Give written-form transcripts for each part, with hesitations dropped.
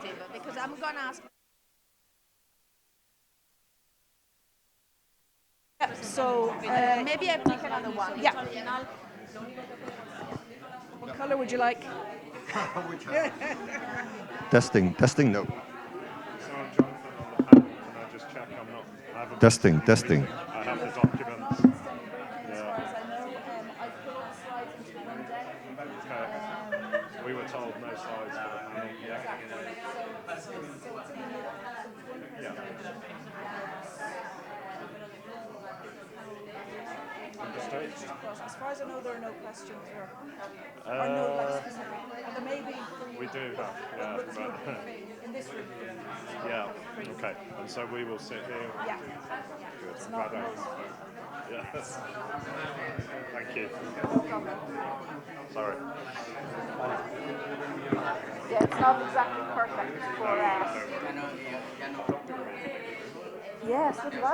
perspective, because I'm going to ask. So Maybe I pick another one. yeah. What color would you like? Testing, testing, no. So I'm Jonathan on the panel. Can I just check I'm not? I haven't. Testing, testing. I have the documents. As far as I know, I put all the slides into one deck. Okay. We were told no slides for the panel. Yeah. So it's in the middle. So it's one presentation. Understood. As far as I know, there are no questions or no like specific. And there may be for you. We do have, yeah. But, In this room. yeah. Okay. And so we will sit here. Yeah. Good. It's I'm not glad the I- most. Yes. Thank you. No problem. Sorry. Yeah, it's not exactly perfect for Yes, so did I.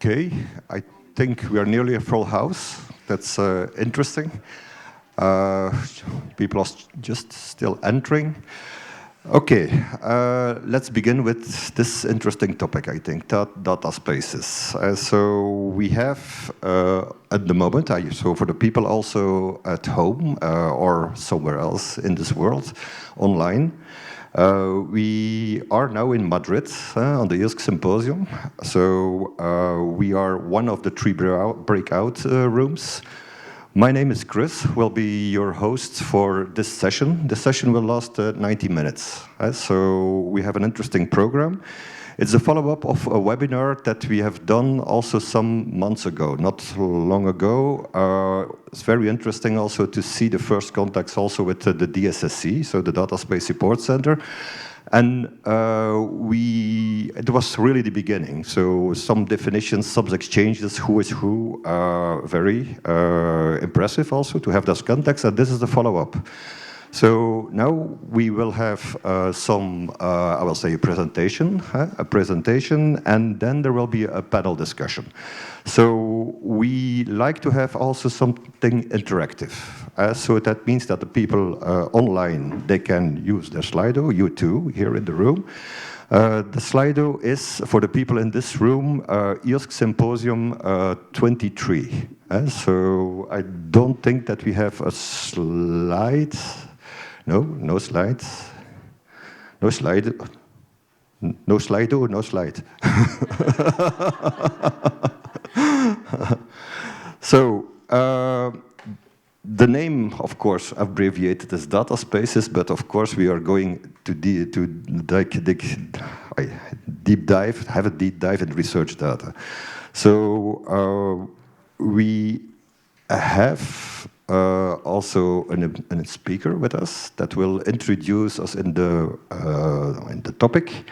Okay, I think we are nearly a full house. That's interesting. People are just still entering. Okay, let's begin with this interesting topic, I think, data spaces. So we have, at the moment, so for the people also at home or somewhere else in this world, online, we are now in Madrid on the EOSC Symposium. So we are one of the 3 breakout rooms. My name is Chris, will be your host for this session. The session will last 90 minutes. So we have an interesting program. It's a follow-up of a webinar that we have done also some months ago, not long ago. It's very interesting also to see the first contacts also with the DSSC, so the Data Space Support Center. And it was really the beginning. So some definitions, some exchanges, who is who, very impressive also to have those contacts. And this is the follow-up. So now we will have some, I will say, a presentation, and then there will be a panel discussion. So we like to have also something interactive. So that means that the people online, they can use their Slido, you too, here in the room. The Slido is, for the people in this room, EOSC Symposium 23. So I don't think that we have a slide. No slides. No slide. No slide, oh, no slide. So, the name, of course, abbreviated as data spaces, but of course we are going to deep dive, have a deep dive in research data. So we have also a speaker with us that will introduce us in the topic.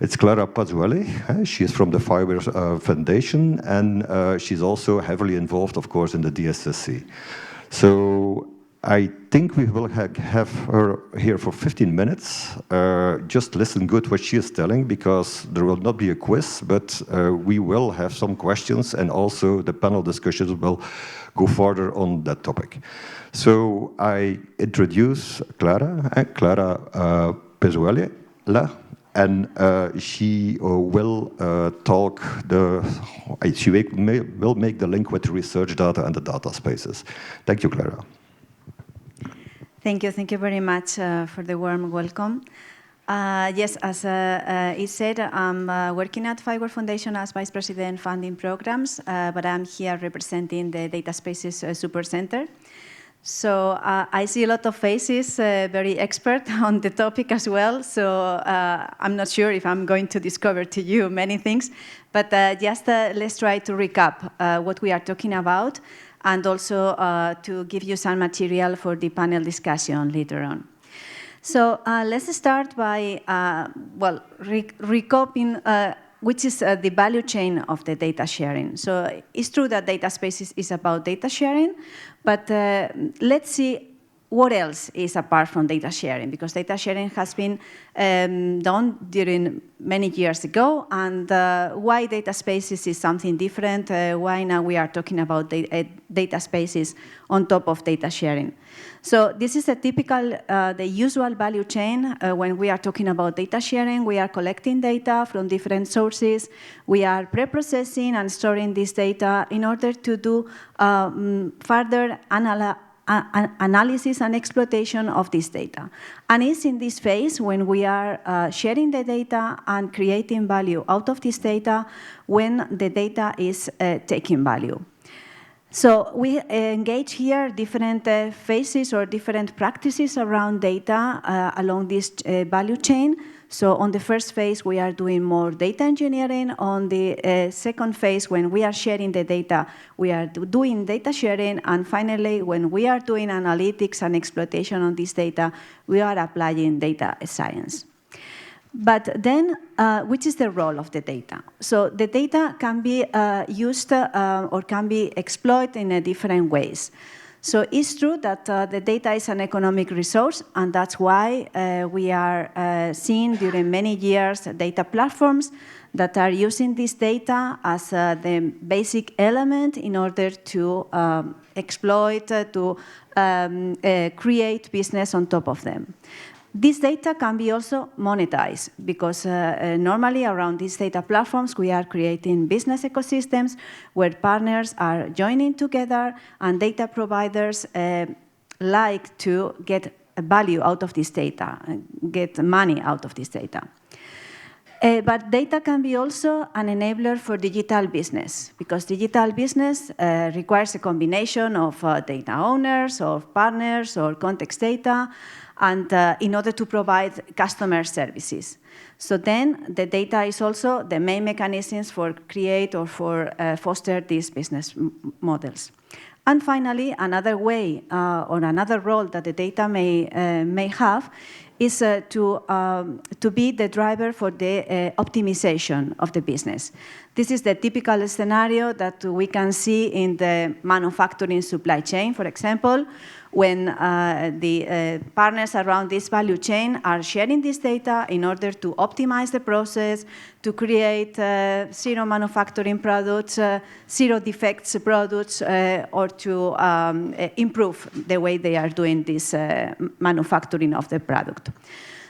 It's Clara Pazzuelli. She is from the Fiber Foundation, and she's also heavily involved, of course, in the DSSC. So I think we will have her here for 15 minutes. Just listen good what she is telling, because there will not be a quiz, but we will have some questions, and also the panel discussions will go further on that topic. So I introduce Clara Pazzuelli, and she will talk she will make the link with the research data and the data spaces. Thank you, Clara. Thank you very much for the warm welcome. Yes, as it said, I'm working at Fiber Foundation as Vice President Funding Programs, but I'm here representing the Data Spaces Supercenter. So I see a lot of faces, very expert on the topic as well, so I'm not sure if I'm going to discover to you many things, but just let's try to recap what we are talking about, and also to give you some material for the panel discussion later on. So let's start by, recapping which is the value chain of the data sharing. So it's true that data spaces is about data sharing, but let's see what else is apart from data sharing, because data sharing has been done during many years ago, and why data spaces is something different, why now we are talking about data spaces on top of data sharing. So this is a typical, the usual value chain when we are talking about data sharing. We are collecting data from different sources. We are pre-processing and storing this data in order to do further analysis and exploitation of this data. And it's in this phase when we are sharing the data and creating value out of this data, when the data is taking value. So we engage here different phases or different practices around data along this value chain. So on the first phase, we are doing more data engineering. On the second phase, when we are sharing the data, we are doing data sharing. And finally, when we are doing analytics and exploitation on this data, we are applying data science. But then, which is the role of the data? So the data can be used or can be exploited in different ways. So it's true that the data is an economic resource, and that's why we are seeing during many years data platforms that are using this data as the basic element in order to exploit, to create business on top of them. This data can be also monetized, because normally around these data platforms, we are creating business ecosystems where partners are joining together, and data providers like to get value out of this data, get money out of this data. But data can be also an enabler for digital business, because digital business requires a combination of data owners, or partners, or context data, and in order to provide customer services. So then the data is also the main mechanisms for create or for foster these business models. And finally, another way or another role that the data may have is to be the driver for the optimization of the business. This is the typical scenario that we can see in the manufacturing supply chain, for example, when the partners around this value chain are sharing this data in order to optimize the process, to create zero manufacturing products, zero defects products, or to improve the way they are doing this manufacturing of the product.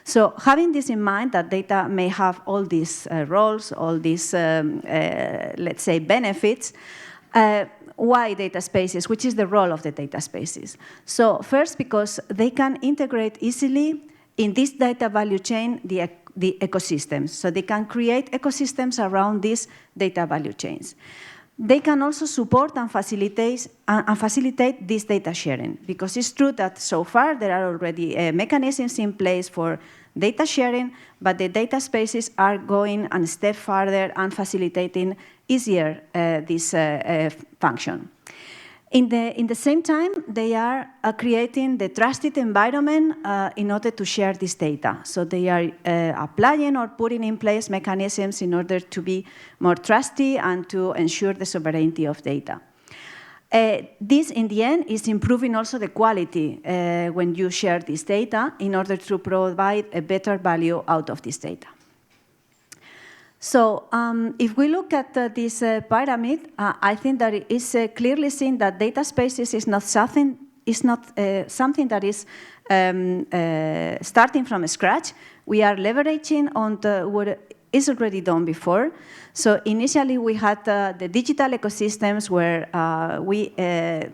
So having this in mind, that data may have all these roles, all these, let's say, benefits, why data spaces? Which is the role of the data spaces? So first, because they can integrate easily in this data value chain the the ecosystems. So they can create ecosystems around these data value chains. They can also support and facilitate this data sharing, because it's true that so far there are already mechanisms in place for data sharing, but the data spaces are going a step further and facilitating easier this function. In the same time, they are creating the trusted environment in order to share this data. So they are applying or putting in place mechanisms in order to be more trusty and to ensure the sovereignty of data. This, in the end, is improving also the quality when you share this data in order to provide a better value out of this data. So if we look at this pyramid, I think that it is clearly seen that data spaces is not something that is starting from scratch. We are leveraging on what is already done before. So initially we had the digital ecosystems where we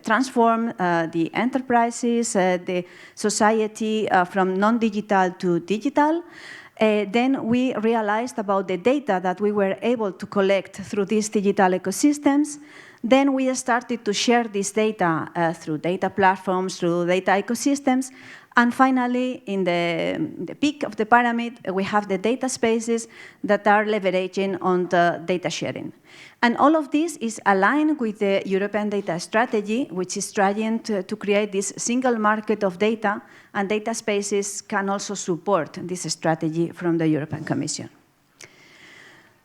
transform the enterprises, the society from non-digital to digital. Then we realized about the data that we were able to collect through these digital ecosystems. Then we started to share this data through data platforms, through data ecosystems. And finally, in the peak of the pyramid, we have the data spaces that are leveraging on the data sharing. And all of this is aligned with the European data strategy, which is trying to create this single market of data, and data spaces can also support this strategy from the European Commission.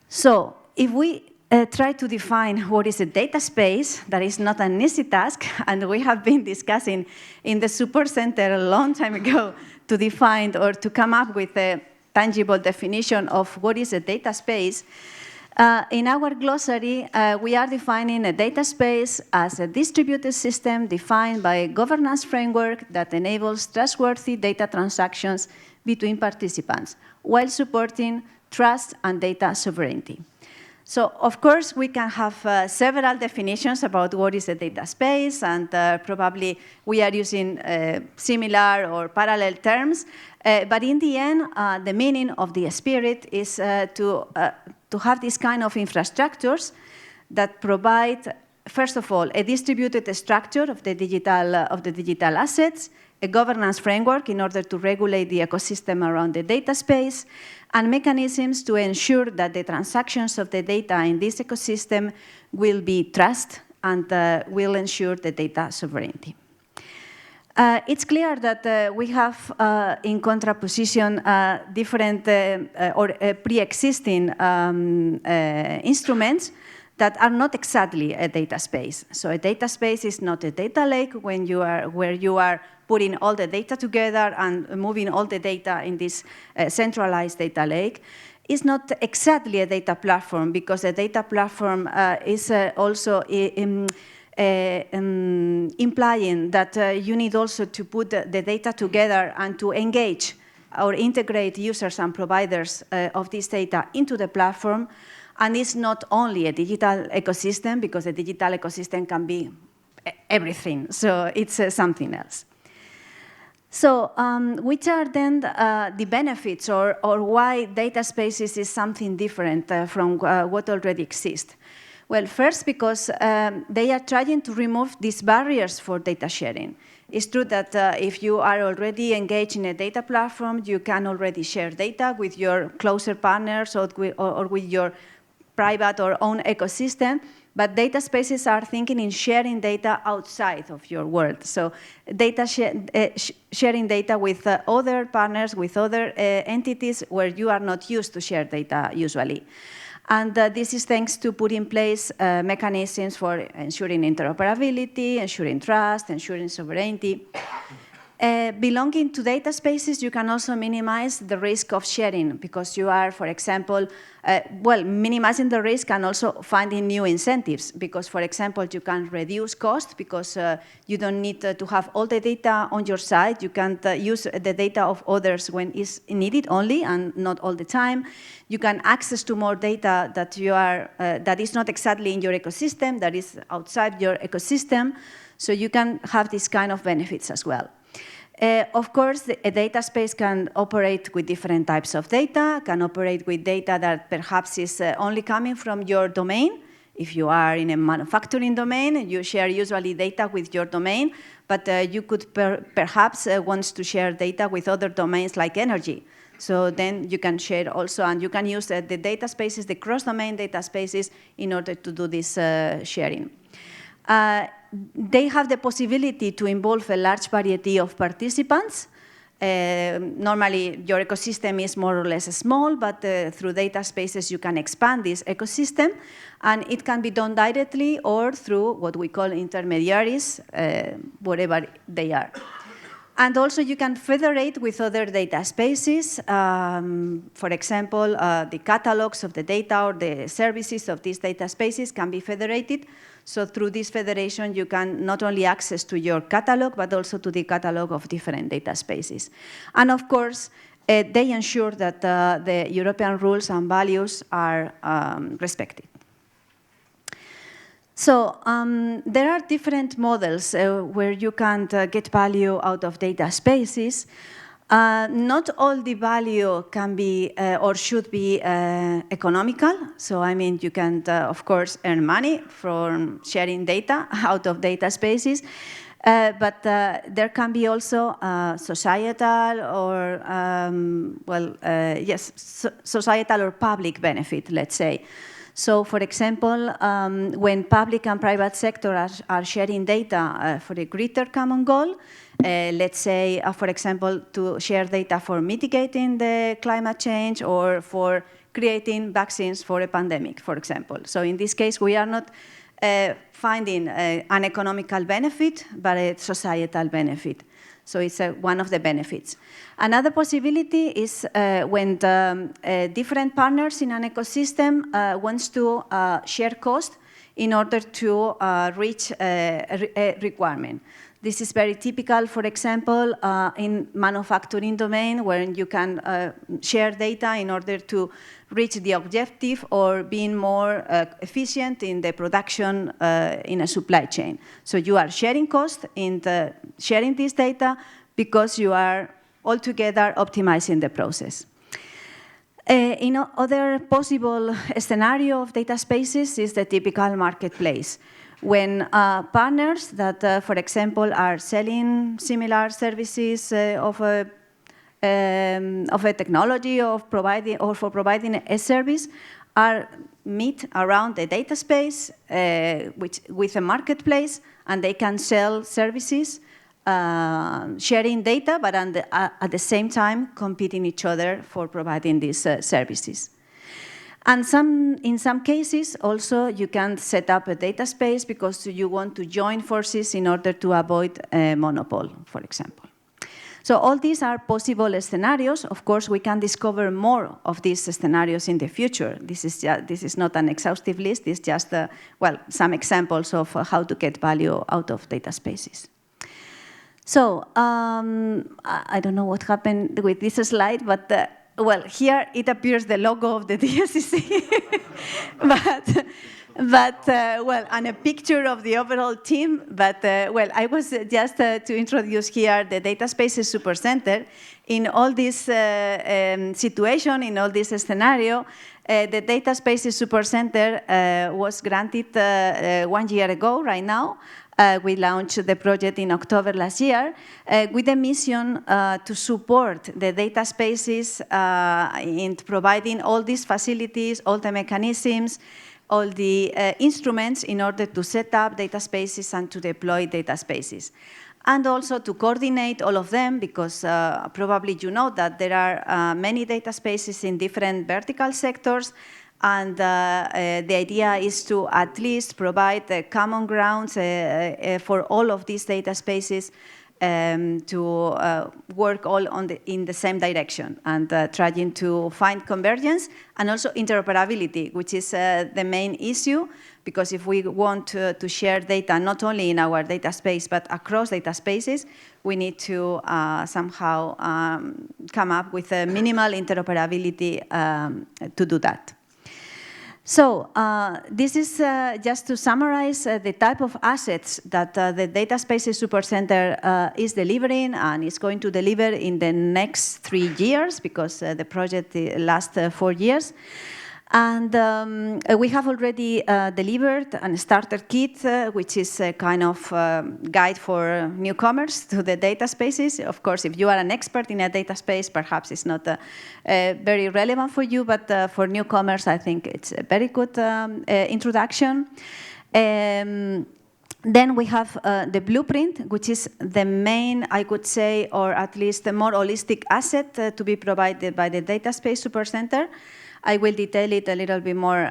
So if we try to define what is a data space, that is not an easy task, and we have been discussing in the Support Center a long time ago to define or to come up with a tangible definition of what is a data space. In our glossary, we are defining a data space as a distributed system defined by a governance framework that enables trustworthy data transactions between participants while supporting trust and data sovereignty. So, of course, we can have several definitions about what is a data space, and probably we are using similar or parallel terms. But in the end, the meaning of the spirit is to have this kind of infrastructures that provide, first of all, a distributed structure of the digital assets, a governance framework in order to regulate the ecosystem around the data space, and mechanisms to ensure that the transactions of the data in this ecosystem will be trusted and will ensure the data sovereignty. It's clear that we have, in contraposition, different or pre-existing instruments that are not exactly a data space. So a data space is not a data lake where you are putting all the data together and moving all the data in this centralized data lake. It's not exactly a data platform, because a data platform is also implying that you need also to put the data together and to engage or integrate users and providers of this data into the platform. And it's not only a digital ecosystem, because a digital ecosystem can be everything. So it's something else. So which are then the benefits or why data spaces is something different from what already exists? Well, first, because they are trying to remove these barriers for data sharing. It's true that if you are already engaged in a data platform, you can already share data with your closer partners or with your private or own ecosystem, but data spaces are thinking in sharing data outside of your world. So sharing data with other partners, with other entities where you are not used to share data usually. And this is thanks to put in place mechanisms for ensuring interoperability, ensuring trust, ensuring sovereignty. Belonging to data spaces, you can also minimize the risk of sharing, because you are, for example, minimizing the risk and also finding new incentives, because, for example, you can reduce cost because you don't need to have all the data on your side. You can use the data of others when it's needed only and not all the time. You can access to more data that is not exactly in your ecosystem, that is outside your ecosystem. So you can have these kind of benefits as well. Of course, a data space can operate with different types of data, can operate with data that perhaps is only coming from your domain. If you are in a manufacturing domain, you share usually data with your domain, but you could perhaps want to share data with other domains like energy. So then you can share also, and you can use the data spaces, the cross-domain data spaces, in order to do this sharing. They have the possibility to involve a large variety of participants. Normally, your ecosystem is more or less small, but through data spaces, you can expand this ecosystem. And it can be done directly or through what we call intermediaries, wherever they are. And also, you can federate with other data spaces. For example, the catalogs of the data or the services of these data spaces can be federated. So through this federation, you can not only access to your catalog, but also to the catalog of different data spaces. And of course, they ensure that the European rules and values are respected. So there are different models where you can get value out of data spaces. Not all the value can be or should be economical. So I mean, you can, of course, earn money from sharing data out of data spaces. But there can be also societal or, societal or public benefit, let's say. So, for example, when public and private sector are sharing data for a greater common goal, let's say, for example, to share data for mitigating the climate change or for creating vaccines for a pandemic, for example. So in this case, we are not finding an economical benefit, but a societal benefit. So it's one of the benefits. Another possibility is when different partners in an ecosystem wants to share cost in order to reach a requirement. This is very typical, for example, in manufacturing domain, where you can share data in order to reach the objective or being more efficient in the production in a supply chain. So you are sharing cost in sharing this data because you are altogether optimizing the process. In other possible scenario of data spaces is the typical marketplace. When partners that, for example, are selling similar services of a technology or for providing a service are meet around the data space with a marketplace, and they can sell services sharing data, but at the same time competing each other for providing these services. And in some cases, also, you can set up a data space because you want to join forces in order to avoid a monopoly, for example. So all these are possible scenarios. Of course, we can discover more of these scenarios in the future. This is not an exhaustive list. It's just, some examples of how to get value out of data spaces. So I don't know what happened with this slide, but here it appears the logo of the DSCC, and a picture of the overall team. But I was just to introduce here the Data Spaces Supercenter. In all this situation, in all this scenario, the Data Spaces Supercenter was granted 1 year ago, right now. We launched the project in October last year with a mission to support the data spaces in providing all these facilities, all the mechanisms, all the instruments in order to set up data spaces and to deploy data spaces. And also to coordinate all of them, because probably you know that there are many data spaces in different vertical sectors. And the idea is to at least provide common grounds for all of these data spaces to work all in the same direction and trying to find convergence and also interoperability, which is the main issue, because if we want to share data not only in our data space but across data spaces, we need to somehow come up with a minimal interoperability to do that. So this is just to summarize the type of assets that the Data Spaces Supercenter is delivering and is going to deliver in the next 3 years, because the project lasts 4 years. And we have already delivered a starter kit, which is a kind of guide for newcomers to the data spaces. Of course, if you are an expert in a data space, perhaps it's not very relevant for you, but for newcomers, I think it's a very good introduction. Then we have the blueprint, which is the main, I could say, or at least the more holistic asset to be provided by the Data Space Supercenter. I will detail it a little bit more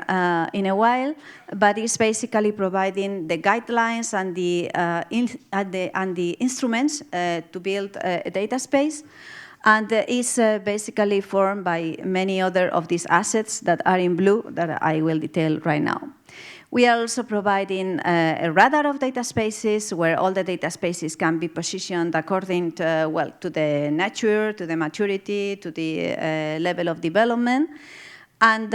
in a while, but it's basically providing the guidelines and the instruments to build a data space, and is basically formed by many other of these assets that are in blue that I will detail right now. We are also providing a radar of data spaces where all the data spaces can be positioned according to, well, to the nature, to the maturity, to the level of development. And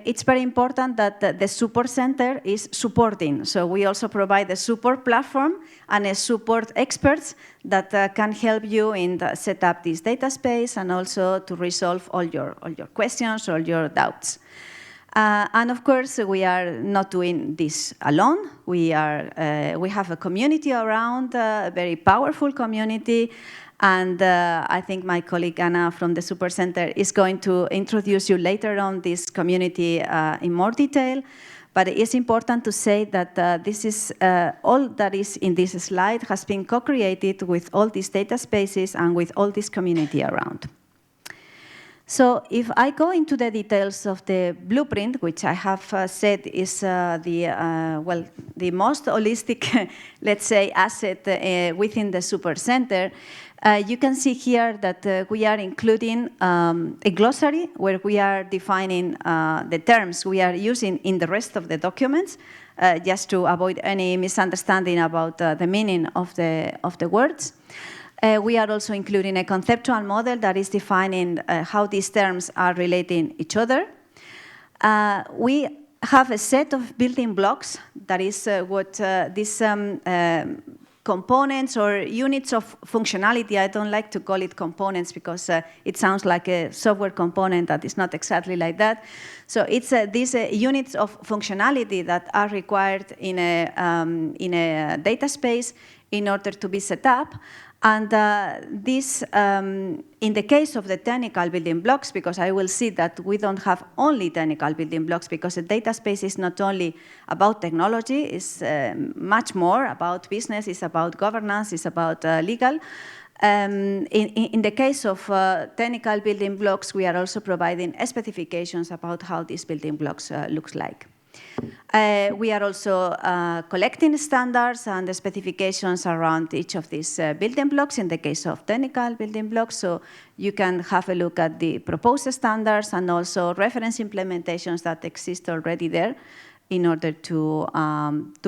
it's very important that the support center is supporting. So we also provide a support platform and a support experts that can help you in set up this data space and also to resolve all your questions, all your doubts. And of course, we are not doing this alone. We have a community around, a very powerful community. And I think my colleague Anna from the Supercenter is going to introduce you later on this community in more detail. But it is important to say that this is all that is in this slide has been co-created with all these data spaces and with all this community around. So if I go into the details of the blueprint, which I have said is the most holistic, let's say, asset within the Supercenter, you can see here that we are including a glossary where we are defining the terms we are using in the rest of the documents, just to avoid any misunderstanding about the meaning of the words. We are also including a conceptual model that is defining how these terms are relating each other. We have a set of building blocks, that is what these components or units of functionality. I don't like to call it components because it sounds like a software component that is not exactly like that. So it's these units of functionality that are required in a data space in order to be set up. And this, in the case of the technical building blocks, because I will see that we don't have only technical building blocks, because a data space is not only about technology, it's much more about business, it's about governance, it's about legal. In the case of technical building blocks, we are also providing specifications about how these building blocks looks like. We are also collecting standards and the specifications around each of these building blocks in the case of technical building blocks. So you can have a look at the proposed standards and also reference implementations that exist already there in order to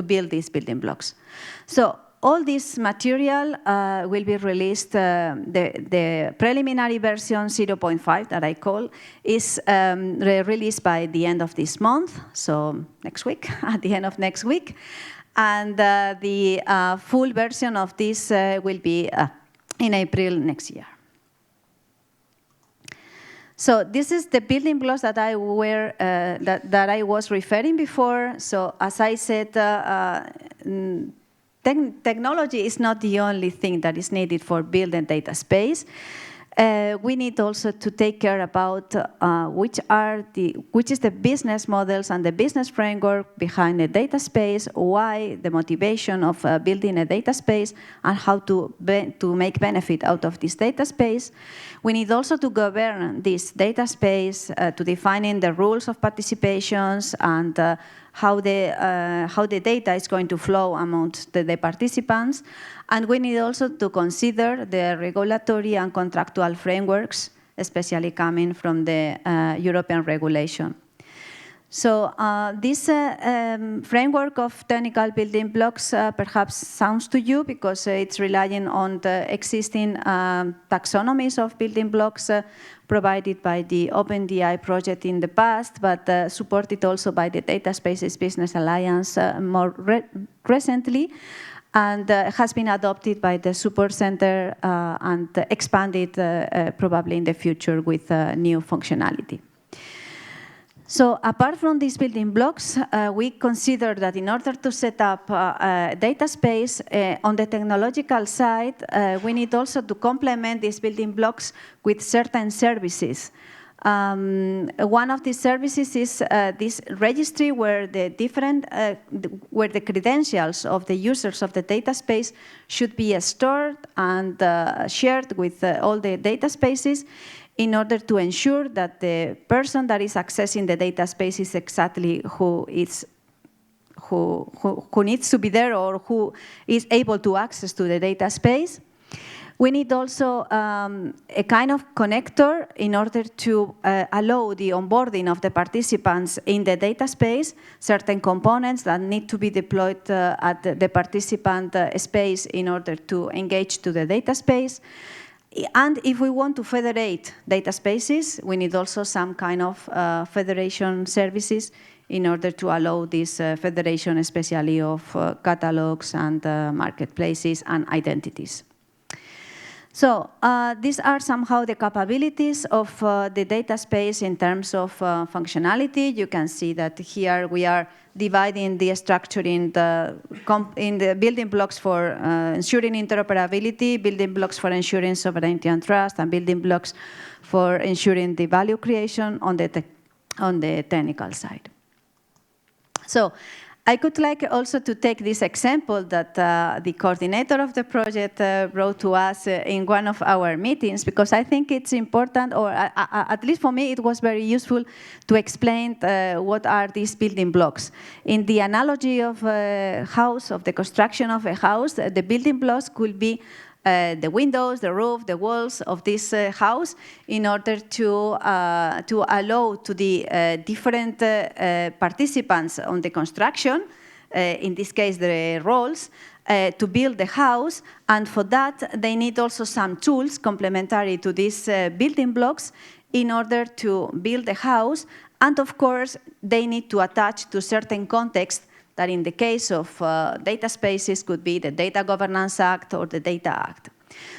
build these building blocks. So all this material will be released, the preliminary version 0.5 that I call, is released by the end of this month, so next week, at the end of next week. And the full version of this will be in April next year. So this is the building blocks that I was referring before. So as I said, technology is not the only thing that is needed for building data space. We need also to take care about which is the business models and the business framework behind a data space, why the motivation of building a data space, and how to make benefit out of this data space. We need also to govern this data space, to defining the rules of participations and how the data is going to flow amongst the participants. And we need also to consider the regulatory and contractual frameworks, especially coming from the European regulation. So this framework of technical building blocks perhaps sounds to you because it's relying on the existing taxonomies of building blocks provided by the OpenDI project in the past, but supported also by the Data Spaces Business Alliance more recently, and has been adopted by the Support Center and expanded probably in the future with new functionality. So apart from these building blocks, we consider that in order to set up a data space on the technological side, we need also to complement these building blocks with certain services. One of these services is this registry where where the credentials of the users of the data space should be stored and shared with all the data spaces, in order to ensure that the person that is accessing the data space is exactly who needs to be there or who is able to access to the data space. We need also a kind of connector in order to allow the onboarding of the participants in the data space, certain components that need to be deployed at the participant space in order to engage to the data space. And if we want to federate data spaces, we need also some kind of federation services in order to allow this federation, especially of catalogs and marketplaces and identities. So these are somehow the capabilities of the data space in terms of functionality. You can see that here we are dividing the structure in the building blocks for ensuring interoperability, building blocks for ensuring sovereignty and trust, and building blocks for ensuring the value creation on the technical side. So I could like also to take this example that the coordinator of the project brought to us in one of our meetings, because I think it's important, or at least for me, it was very useful to explain what are these building blocks. In the analogy of a house, of the construction of a house, the building blocks could be the windows, the roof, the walls of this house, in order to allow to the different participants on the construction, in this case the roles, to build the house. And for that, they need also some tools complementary to these building blocks in order to build the house. And of course, they need to attach to certain context that in the case of data spaces could be the Data Governance Act or the Data Act.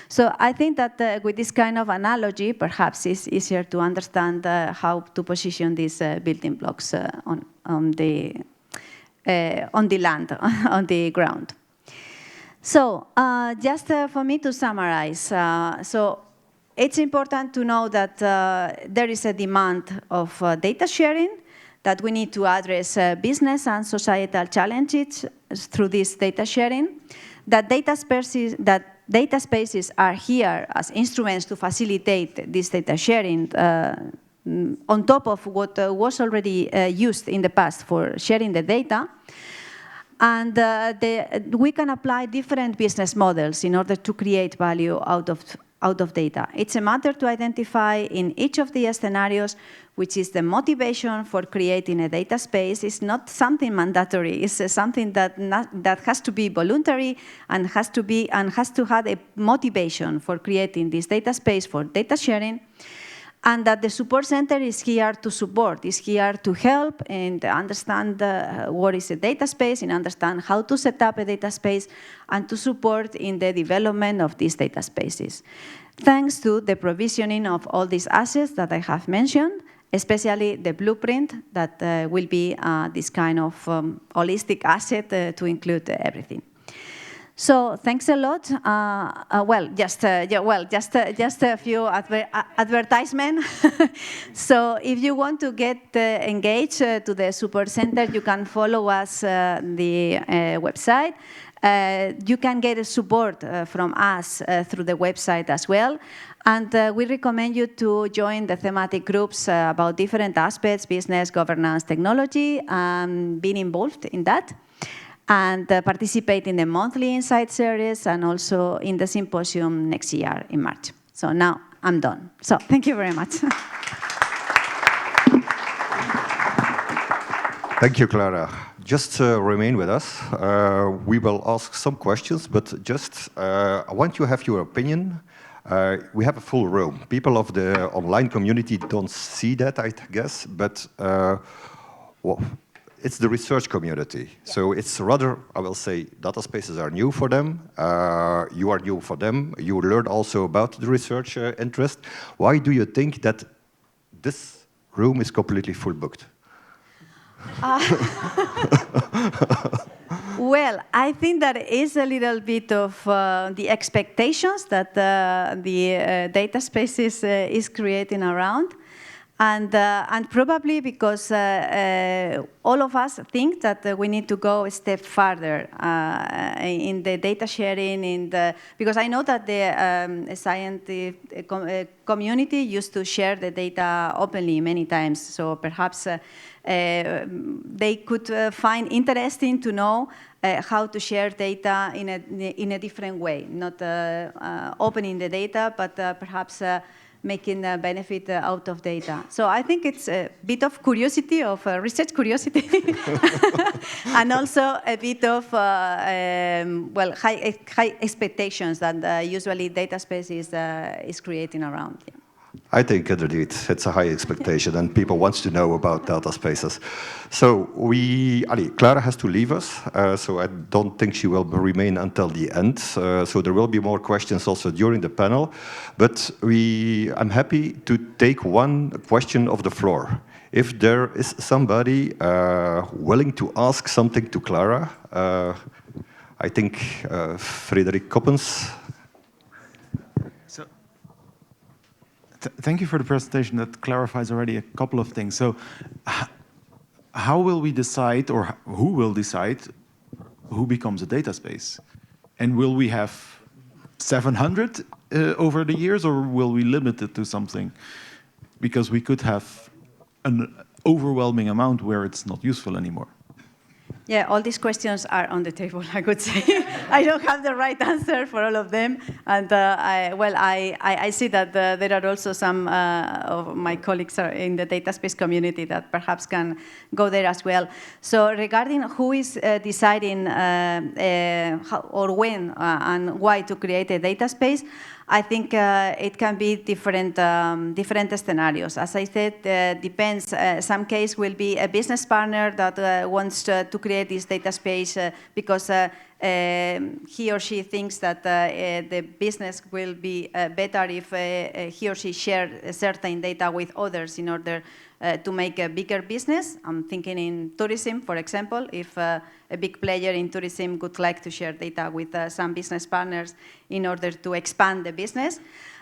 So I think that with this kind of analogy, perhaps it's easier to understand how to position these building blocks on the land, on the ground. So just for me to summarize, so it's important to know that there is a demand of data sharing, that we need to address business and societal challenges through this data sharing, that data spaces are here as instruments to facilitate this data sharing on top of what was already used in the past for sharing the data. And we can apply different business models in order to create value out of data. It's a matter to identify in each of the scenarios which is the motivation for creating a data space. It's not something mandatory. It's something that has to be voluntary and has to have a motivation for creating this data space for data sharing. And that the support center is here to support, is here to help and understand what is a data space, and understand how to set up a data space, and to support in the development of these data spaces. Thanks to the provisioning of all these assets that I have mentioned, especially the blueprint that will be this kind of holistic asset to include everything. So thanks a lot. Just a few advertisement. So if you want to get engaged to the support center, you can follow us the website. You can get support from us through the website as well. And we recommend you to join the thematic groups about different aspects, business, governance, technology, and being involved in that. And participate in the monthly Insight series and also in the symposium next year in March. So now I'm done. So thank you very much. Thank you, Clara. Just remain with us. We will ask some questions, but just I want you to have your opinion. We have a full room. People of the online community don't see that, I guess, but well, it's the research community. So it's rather, I will say, data spaces are new for them. You are new for them. You learn also about the research interest. Why do you think that this room is completely full booked? Well, I think that is a little bit of the expectations that the data spaces is creating around. And probably because all of us think that we need to go a step further in the data sharing, because I know that the scientific community used to share the data openly many times. So perhaps they could find interesting to know how to share data in a different way, not opening the data, but perhaps making a benefit out of data. So I think it's a bit of curiosity, of research curiosity, and also a bit of well, high expectations that usually data space is creating around. Yeah. I think indeed it's a high expectation, and people want to know about data spaces. So Clara has to leave us, so I don't think she will remain until the end. So there will be more questions also during the panel, but I'm happy to take one question of the floor. If there is somebody willing to ask something to Clara, I think Frederik Koppens. Thank you for the presentation that clarifies already a couple of things. So how will we decide, or who will decide, who becomes a data space? And will we have 700 over the years, or will we limit it to something? Because we could have an overwhelming amount where it's not useful anymore. Yeah, all these questions are on the table, I could say. I don't have the right answer for all of them. And I see that there are also some of my colleagues in the data space community that perhaps can go there as well. So regarding who is deciding how or when and why to create a data space, I think it can be different scenarios. As I said, depends. Some case will be a business partner that wants to create this data space because he or she thinks that the business will be better if he or she shares certain data with others in order to make a bigger business. I'm thinking in tourism, for example, if a big player in tourism would like to share data with some business partners in order to expand the business.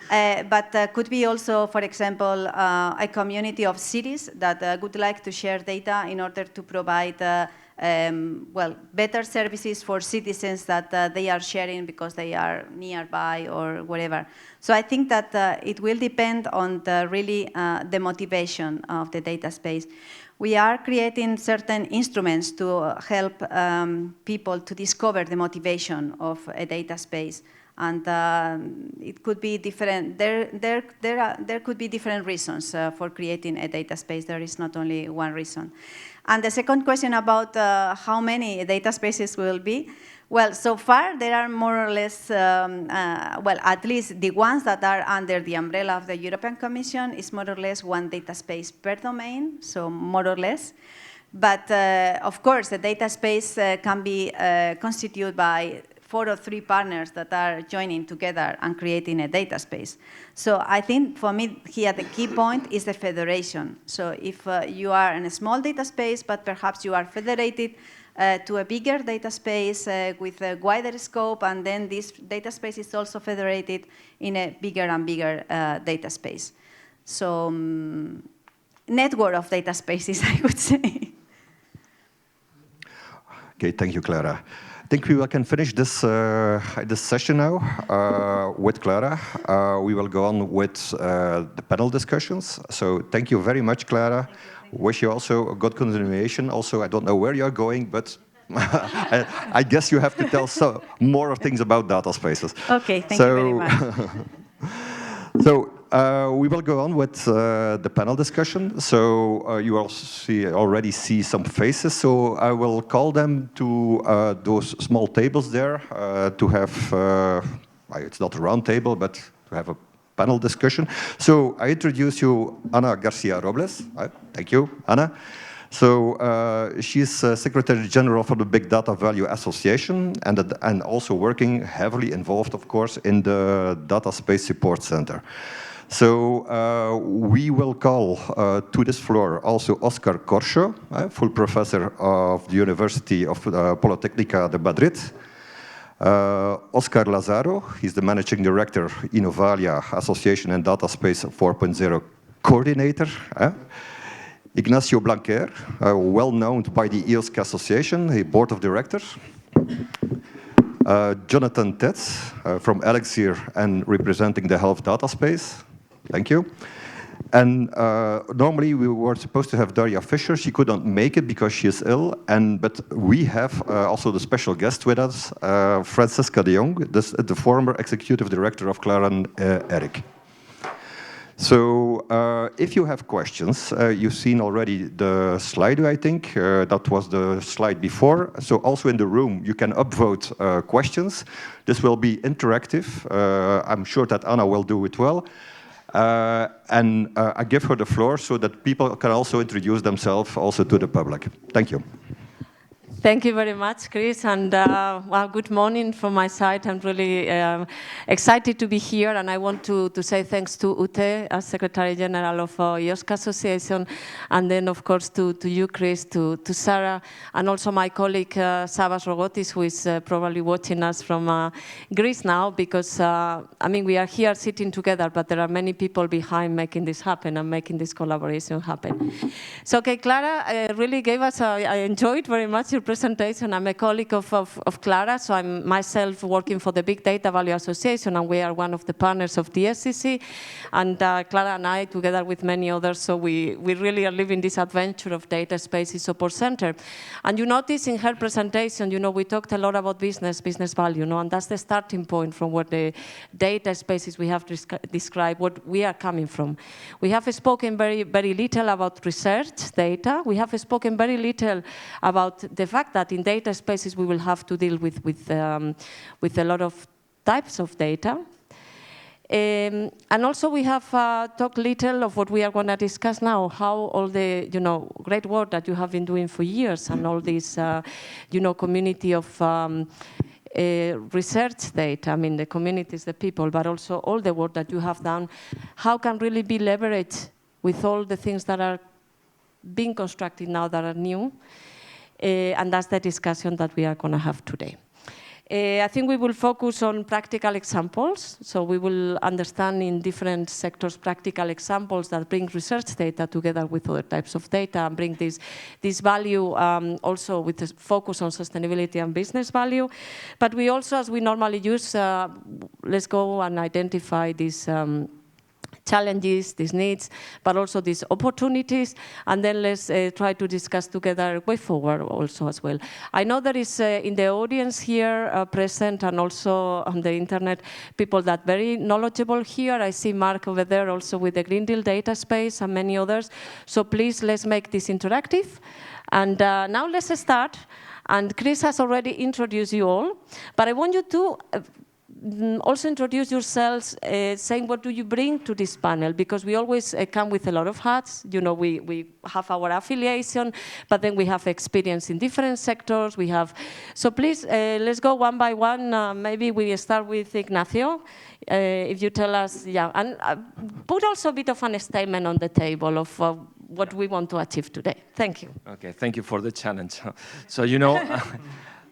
But could be also, for example, a community of cities that would like to share data in order to provide well, better services for citizens that they are sharing because they are nearby or whatever. So I think that it will depend on the motivation of the data space. We are creating certain instruments to help people to discover the motivation of a data space. And it could be different. There could be different reasons for creating a data space. There is not only one reason. And the second question about how many data spaces will be. Well, so far there are more or less, well, at least the ones that are under the umbrella of the European Commission is more or less one data space per domain, so more or less. But of course, the data space can be constituted by 4 or 3 partners that are joining together and creating a data space. So I think for me here the key point is the federation. So if you are in a small data space, but perhaps you are federated to a bigger data space with a wider scope, and then this data space is also federated in a bigger and bigger data space. So network of data spaces, I would say. Okay, thank you, Clara. I think we can finish this session now with Clara. We will go on with the panel discussions. So thank you very much, Clara. Wish you also a good continuation. Also, I don't know where you're going, but I guess you have to tell more things about data spaces. Okay, thank you very much. So we will go on with the panel discussion. So you already see some faces. So I will call them to those small tables there to have, it's not a round table, but to have a panel discussion. So I introduce you Ana Garcia Robles. Thank you, Ana. So she's Secretary General for the Big Data Value Association and also working heavily involved, of course, in the Data Space Support Center. So we will call to this floor also Oscar Corcho, full professor of the University of Politecnica de Madrid. Oscar Lazaro, he's the Managing Director, Innovalia Association and Data Space 4.0 Coordinator. Ignacio Blanquer, well known by the EOSC Association, a board of directors. Jonathan Tetz from Elixir and representing the Health Data Space. Thank you. And normally we were supposed to have Daria Fischer. She could not make it because she is ill. But we have also the special guest with us, Francesca de Jong, the former executive director of Claran Eric. So if you have questions, you've seen already the slide, I think. That was the slide before. So also in the room, you can upvote questions. This will be interactive. I'm sure that Anna will do it well. And I give her the floor so that people can also introduce themselves also to the public. Thank you. Thank you very much, Chris, and well, good morning from my side. I'm really excited to be here, and I want to say thanks to Ute, as Secretary General of EOSC Association, and then, of course, to you, Chris, to Sarah, and also my colleague, Savas Rogotis, who is probably watching us from Greece now, because, I mean, we are here sitting together, but there are many people behind making this happen and making this collaboration happen. So, okay, Clara really gave us, I enjoyed very much your presentation. I'm a colleague of Clara, so I'm myself working for the Big Data Value Association, and we are one of the partners of the SCC. And Clara and I, together with many others, so we really are living this adventure of Data Spaces Support Center. And you notice in her presentation, you know, we talked a lot about business value, you know, and that's the starting point from what the data spaces we have described, what we are coming from. We have spoken very, very little about research data. We have spoken very little about the fact that in data spaces we will have to deal with a lot of types of data. And also we have talked little of what we are going to discuss now, how all the great work that you have been doing for years and all this community of research data, I mean the communities, the people, but also all the work that you have done, how can really be leveraged with all the things that are being constructed now that are new. And that's the discussion that we are going to have today. I think we will focus on practical examples. So we will understand in different sectors practical examples that bring research data together with other types of data and bring this value also with a focus on sustainability and business value. But we also, as we normally use, let's go and identify these challenges, these needs, but also these opportunities, and then let's try to discuss together way forward also as well. I know there is in the audience here present and also on the internet people that are very knowledgeable here. I see Mark over there also with the Green Deal data space and many others. So please, let's make this interactive. And now let's start. And Chris has already introduced you all, but I want you to also introduce yourselves, saying what do you bring to this panel, because we always come with a lot of hats. You know, we have our affiliation, but then we have experience in different sectors. We have, so please let's go one by one. Maybe we start with Ignacio. If you tell us, yeah, and put also a bit of a statement on the table of what we want to achieve today. Thank you. Okay, thank you for the challenge. So you know.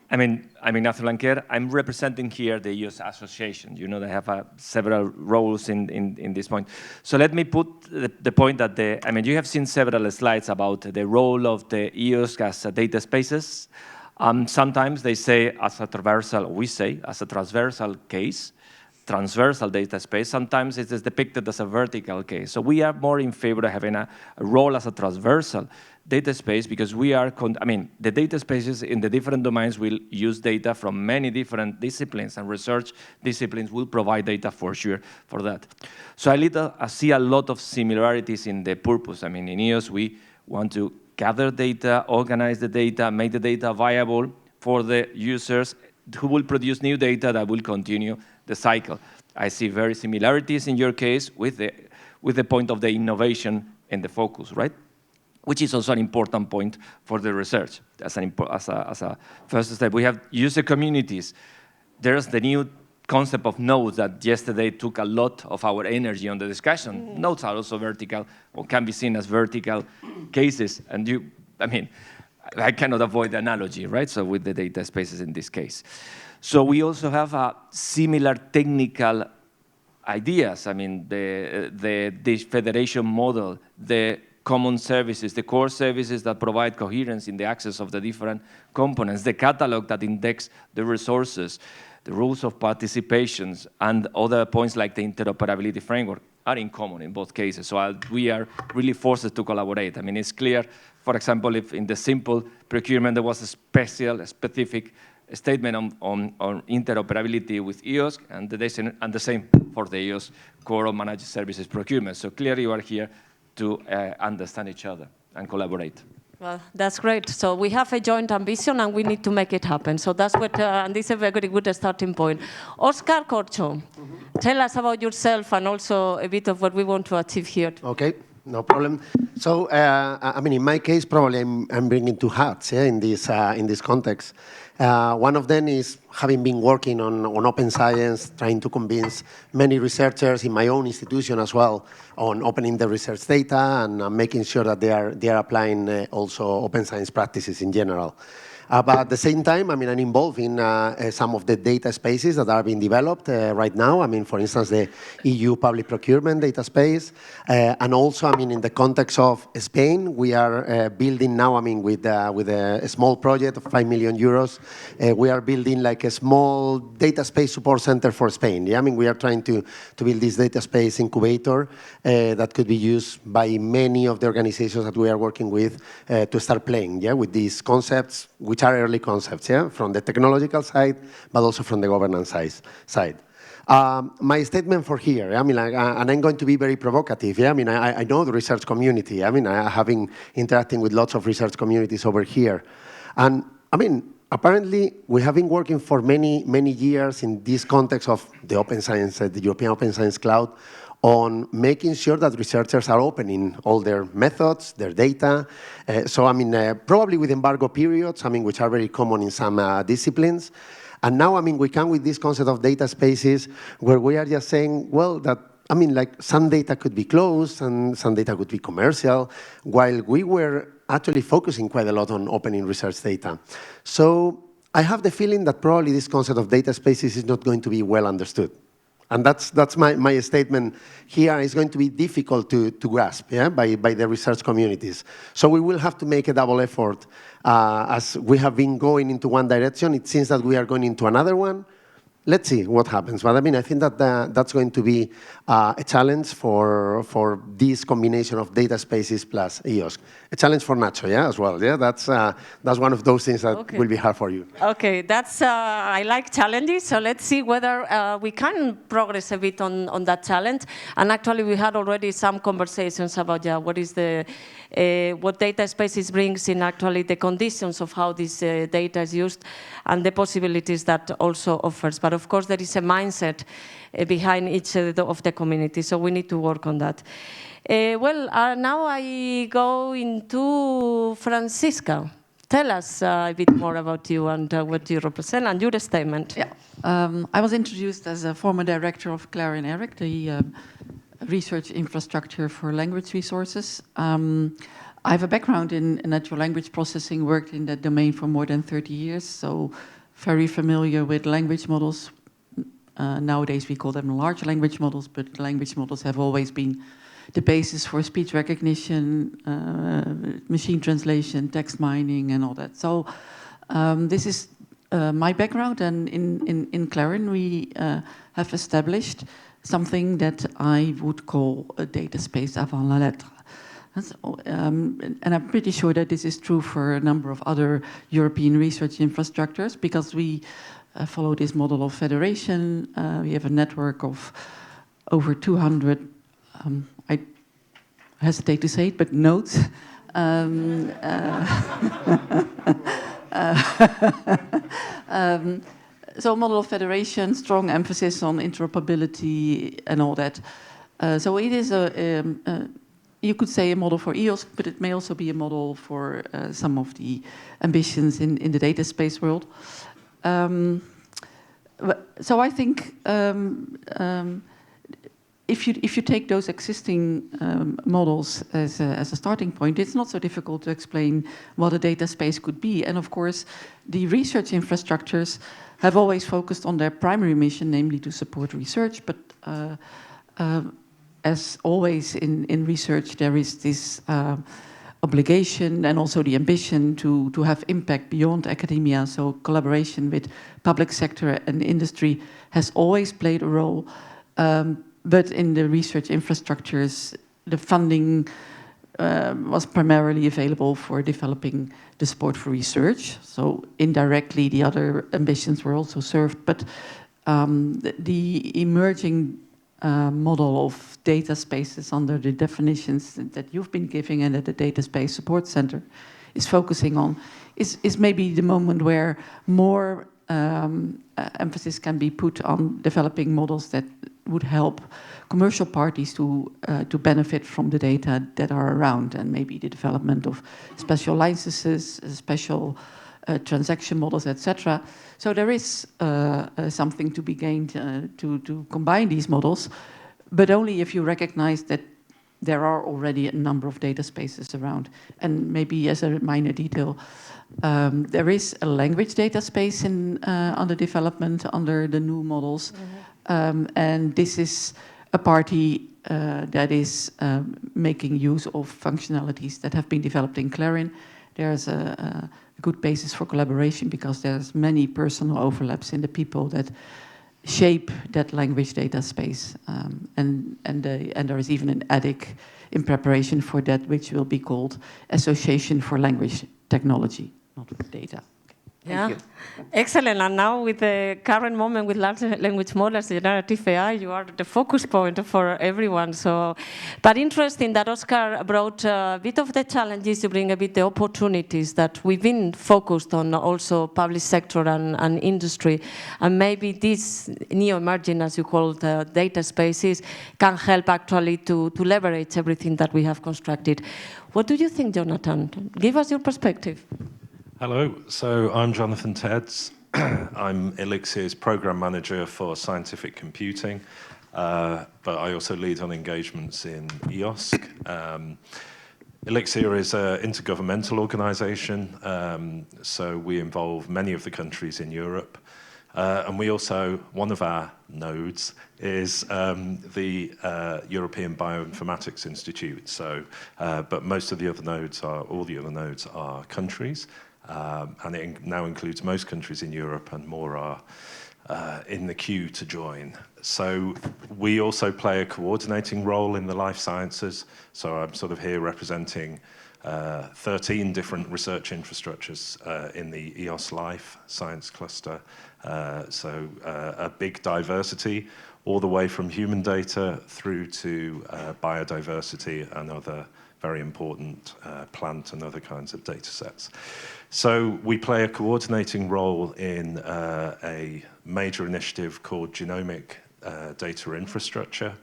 I'm Ignacio Blanquer. I'm representing here the EOSC Association. You know, they have several roles in this point. So let me put the point that you have seen several slides about the role of the EOSC as data spaces. Sometimes they say as a transversal, we say as a transversal case, transversal data space. Sometimes it is depicted as a vertical case. So we are more in favor of having a role as a transversal data space, because we are, the data spaces in the different domains will use data from many different disciplines, and research disciplines will provide data for sure for that. So I see a lot of similarities in the purpose. In EOS, we want to gather data, organize the data, make the data viable for the users who will produce new data that will continue the cycle. I see very similarities in your case with the point of the innovation and the focus, right? Which is also an important point for the research. As a first step, we have user communities. There's the new concept of nodes that yesterday took a lot of our energy on the discussion. Nodes are also vertical, or can be seen as vertical cases. And I cannot avoid the analogy, right? So with the data spaces in this case. So we also have a similar technical ideas. The federation model, the common services, the core services that provide coherence in the access of the different components, the catalog that index the resources, the rules of participations, and other points like the interoperability framework are in common in both cases. So we are really forced to collaborate. It's clear, for example, if in the simple procurement there was a specific statement on interoperability with EOSC, and the same for the EOS core of managed services procurement. So clearly you are here to understand each other and collaborate. Well, that's great. So we have a joint ambition and we need to make it happen. So that's what, and this is a very good starting point. Oscar Corcho, tell us about yourself and also a bit of what we want to achieve here. Okay, no problem. So, in my case, probably I'm bringing two hats in this context. One of them is having been working on open science, trying to convince many researchers in my own institution as well on opening the research data and making sure that they are applying also open science practices in general. But at the same time, I'm involved in some of the data spaces that are being developed right now. For instance, the EU public procurement data space. And also, in the context of Spain, we are building now, with a small project of 5 million euros, we are building like a small data space support center for Spain. Yeah? We are trying to build this data space incubator that could be used by many of the organizations that we are working with to start playing with these concepts, which are early concepts, from the technological side, but also from the governance side. My statement for here, and I'm going to be very provocative. I know the research community. I have been interacting with lots of research communities over here, and apparently we have been working for many years in this context of the open science, the European Open Science Cloud, on making sure that researchers are opening all their methods, their data. Probably with embargo periods, which are very common in some disciplines. And now, we come with this concept of data spaces where we are just saying, well, that, some data could be closed and some data could be commercial, while we were actually focusing quite a lot on opening research data. So I have the feeling that probably this concept of data spaces is not going to be well understood. And that's my statement here. It's going to be difficult to grasp by the research communities. So we will have to make a double effort. As we have been going into one direction, it seems that we are going into another one. Let's see what happens. But I think that that's going to be a challenge for this combination of data spaces plus EOSC. A challenge for Nacho, as well. That's one of those things that will be hard for you. Okay, that's I like challenges. So let's see whether we can progress a bit on that challenge. And actually, we had already some conversations about what is what data spaces brings in actually the conditions of how this data is used and the possibilities that also offers. But of course, there is a mindset behind each of the community, so we need to work on that. Now I go into Francisca. Tell us a bit more about you and what you represent and your statement. Yeah, I was introduced as a former director of Clarion Eric, the research infrastructure for language resources. I have a background in natural language processing, worked in that domain for more than 30 years, so very familiar with language models. Nowadays we call them large language models, but language models have always been the basis for speech recognition, machine translation, text mining, and all that. So this is my background, and in Clarin we have established something that I would call a data space avant la lettre. And I'm pretty sure that this is true for a number of other European research infrastructures, because we follow this model of federation. We have a network of over 200, I hesitate to say it, but nodes. So a model of federation, strong emphasis on interoperability and all that. So it is you could say a model for EOSC, but it may also be a model for some of the ambitions in the data space world. So I think if you take those existing models as a starting point, it's not so difficult to explain what a data space could be. And of course, the research infrastructures have always focused on their primary mission, namely to support research. But as always in research, there is this obligation and also the ambition to have impact beyond academia. So collaboration with public sector and industry has always played a role. But in the research infrastructures, the funding was primarily available for developing the support for research. So indirectly, the other ambitions were also served. But the emerging model of data spaces under the definitions that you've been giving and that the Data Space Support Center is focusing on is maybe the moment where more emphasis can be put on developing models that would help commercial parties to benefit from the data that are around, and maybe the development of special licenses, special transaction models, etc. So there is something to be gained to combine these models, but only if you recognize that there are already a number of data spaces around. And maybe as a minor detail, there is a language data space under development under the new models. And this is a party that is making use of functionalities that have been developed in Clarin. There's a good basis for collaboration because there's many personal overlaps in the people that shape that language data space. And there is even an ADIC in preparation for that, which will be called Association for Language Technology, not with data. Yeah, excellent. And now with the current moment with large language models, generative AI, you are the focus point for everyone. So, but interesting that Oscar brought a bit of the challenges to bring a bit the opportunities that we've been focused on, also public sector and industry. And maybe this neo-emerging, as you call the data spaces, can help actually to leverage everything that we have constructed. What do you think, Jonathan? Give us your perspective. Hello, so I'm Jonathan Tedds. I'm Elixir's program manager for scientific computing, but I also lead on engagements in EOSC. Elixir is an intergovernmental organization, so we involve many of the countries in Europe. And we also, one of our nodes is the European Bioinformatics Institute. So, but most of the other nodes all the other nodes are countries. And it now includes most countries in Europe, and more are in the queue to join. So we also play a coordinating role in the life sciences. So I'm sort of here representing 13 different research infrastructures in the EOS Life Science Cluster. So a big diversity, all the way from human data through to biodiversity and other very important plant and other kinds of data sets. So we play a coordinating role in a major initiative called Genomic Data Infrastructure.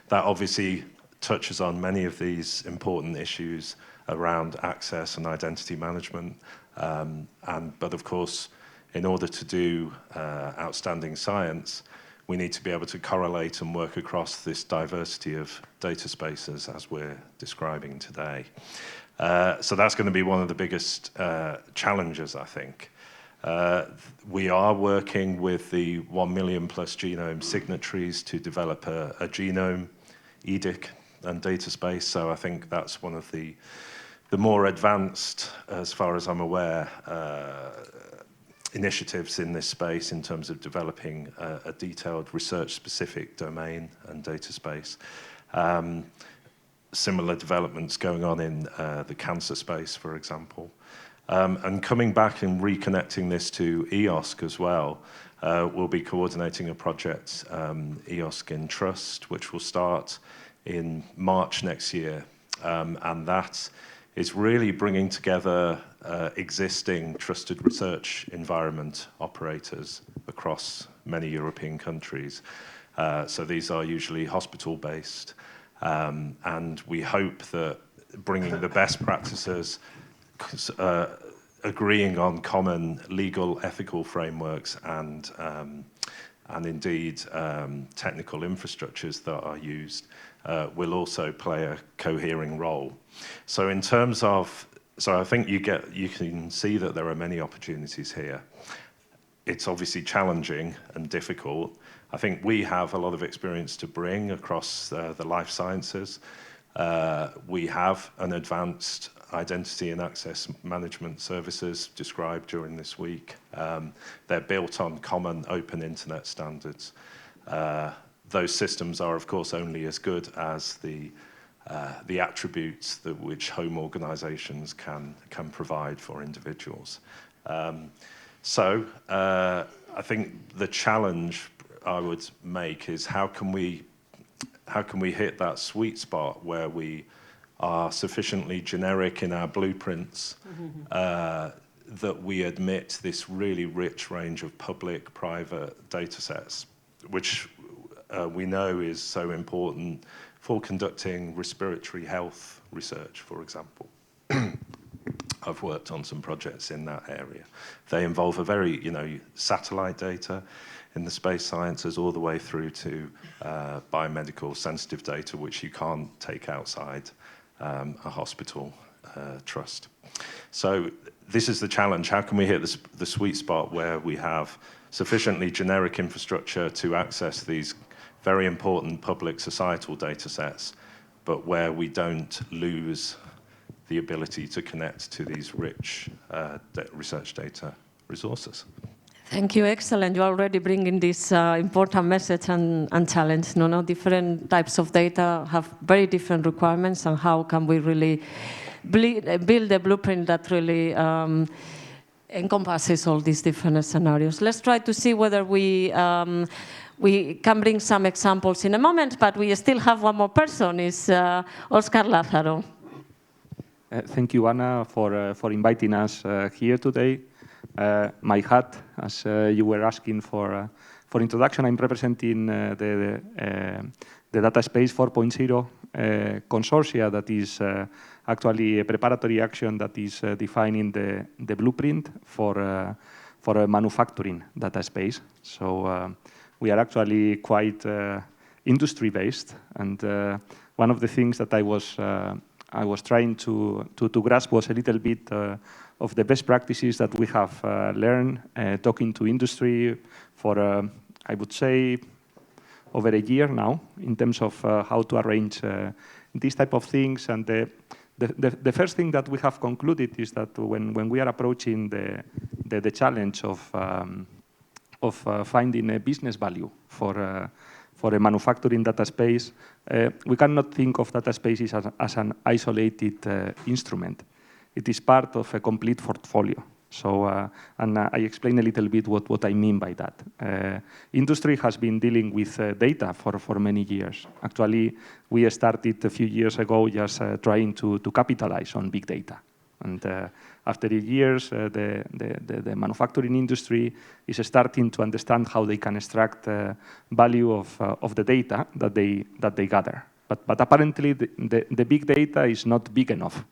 That obviously touches on many of these important issues around access and identity management. But of course, in order to do outstanding science, we need to be able to correlate and work across this diversity of data spaces as we're describing today. So that's going to be one of the biggest challeners, I think. We are working with the 1 million plus genome signatories to develop a genome EDIC and data space. So I think that's one of the more advanced, as far as I'm aware, initiatives in this space in terms of developing a detailed research-specific domain and data space. Similar developments going on in the cancer space, for example. And coming back and reconnecting this to EOSC as well, we'll be coordinating a project, EOSC in Trust, which will start in March next year. And that is really bringing together existing trusted research environment operators across many European countries. So these are usually hospital-based. And we hope that bringing the best practices, agreeing on common legal, ethical frameworks, and indeed technical infrastructures that are used will also play a cohering role. So in terms of, so I think you can see that there are many opportunities here. It's obviously challenging and difficult. I think we have a lot of experience to bring across the life sciences. We have an advanced identity and access management services described during this week. They're built on common open internet standards. Those systems are, of course, only as good as the attributes that which home organizations can provide for individuals. So I think the challenge I would make is how can we hit that sweet spot where we are sufficiently generic in our blueprints that we admit this really rich range of public, private data sets, which we know is so important for conducting respiratory health research, for example. I've worked on some projects in that area. They involve a very, satellite data in the space sciences all the way through to biomedical sensitive data, which you can't take outside a hospital trust. So this is the challenge. How can we hit the sweet spot where we have sufficiently generic infrastructure to access these very important public societal data sets, but where we don't lose the ability to connect to these rich research data resources? Thank you, excellent. You're already bringing this important message and challenge. No, different types of data have very different requirements, and how can we really build a blueprint that really encompasses all these different scenarios. Let's try to see whether we can bring some examples in a moment, but we still have one more person, is Oscar Lázaro. Thank you, Anna, for inviting us here today. My hat, as you were asking for introduction, I'm representing the Data Space 4.0 consortia that is actually a preparatory action that is defining the blueprint for a manufacturing data space. So we are actually quite industry-based, and one of the things that I was trying to grasp was a little bit of the best practices that we have learned talking to industry for, I would say, over a year now, in terms of how to arrange these type of things. And the first thing that we have concluded is that when we are approaching the challenge of finding a business value for a manufacturing data space, we cannot think of data spaces as an isolated instrument. It is part of a complete portfolio. So, and I explain a little bit what I mean by that. Industry has been dealing with data for many years. Actually, we started a few years ago just trying to capitalize on big data. And after years, the manufacturing industry is starting to understand how they can extract value of the data that they gather. But apparently, the big data is not big enough.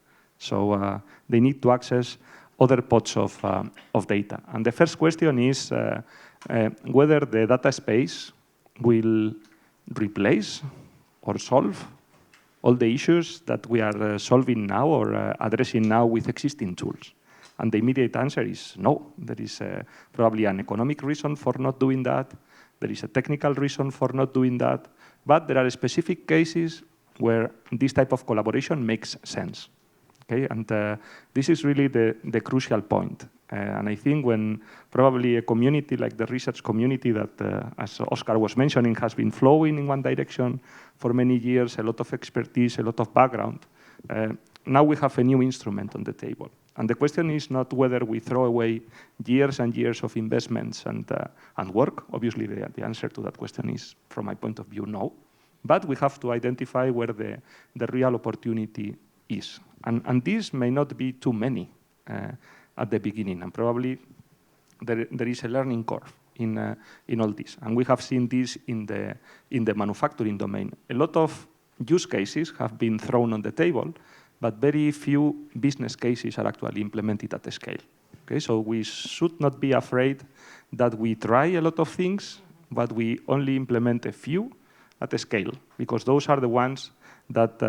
So they need to access other pots of data. And the first question is whether the data space will replace or solve all the issues that we are solving now or addressing now with existing tools. And the immediate answer is no. There is probably an economic reason for not doing that. There is a technical reason for not doing that. But there are specific cases where this type of collaboration makes sense. Okay? And this is really the crucial point. And I think when probably a community like the research community that, as Oscar was mentioning, has been flowing in one direction for many years, a lot of expertise, a lot of background, now we have a new instrument on the table. And the question is not whether we throw away years and years of investments and work. Obviously, the answer to that question is, from my point of view, no. But we have to identify where the real opportunity is. And these may not be too many at the beginning. And probably there is a learning curve in all this. And we have seen this in the manufacturing domain. A lot of use cases have been thrown on the table, but very few business cases are actually implemented at a scale. Okay, so we should not be afraid that we try a lot of things, but we only implement a few at a scale, because those are the ones that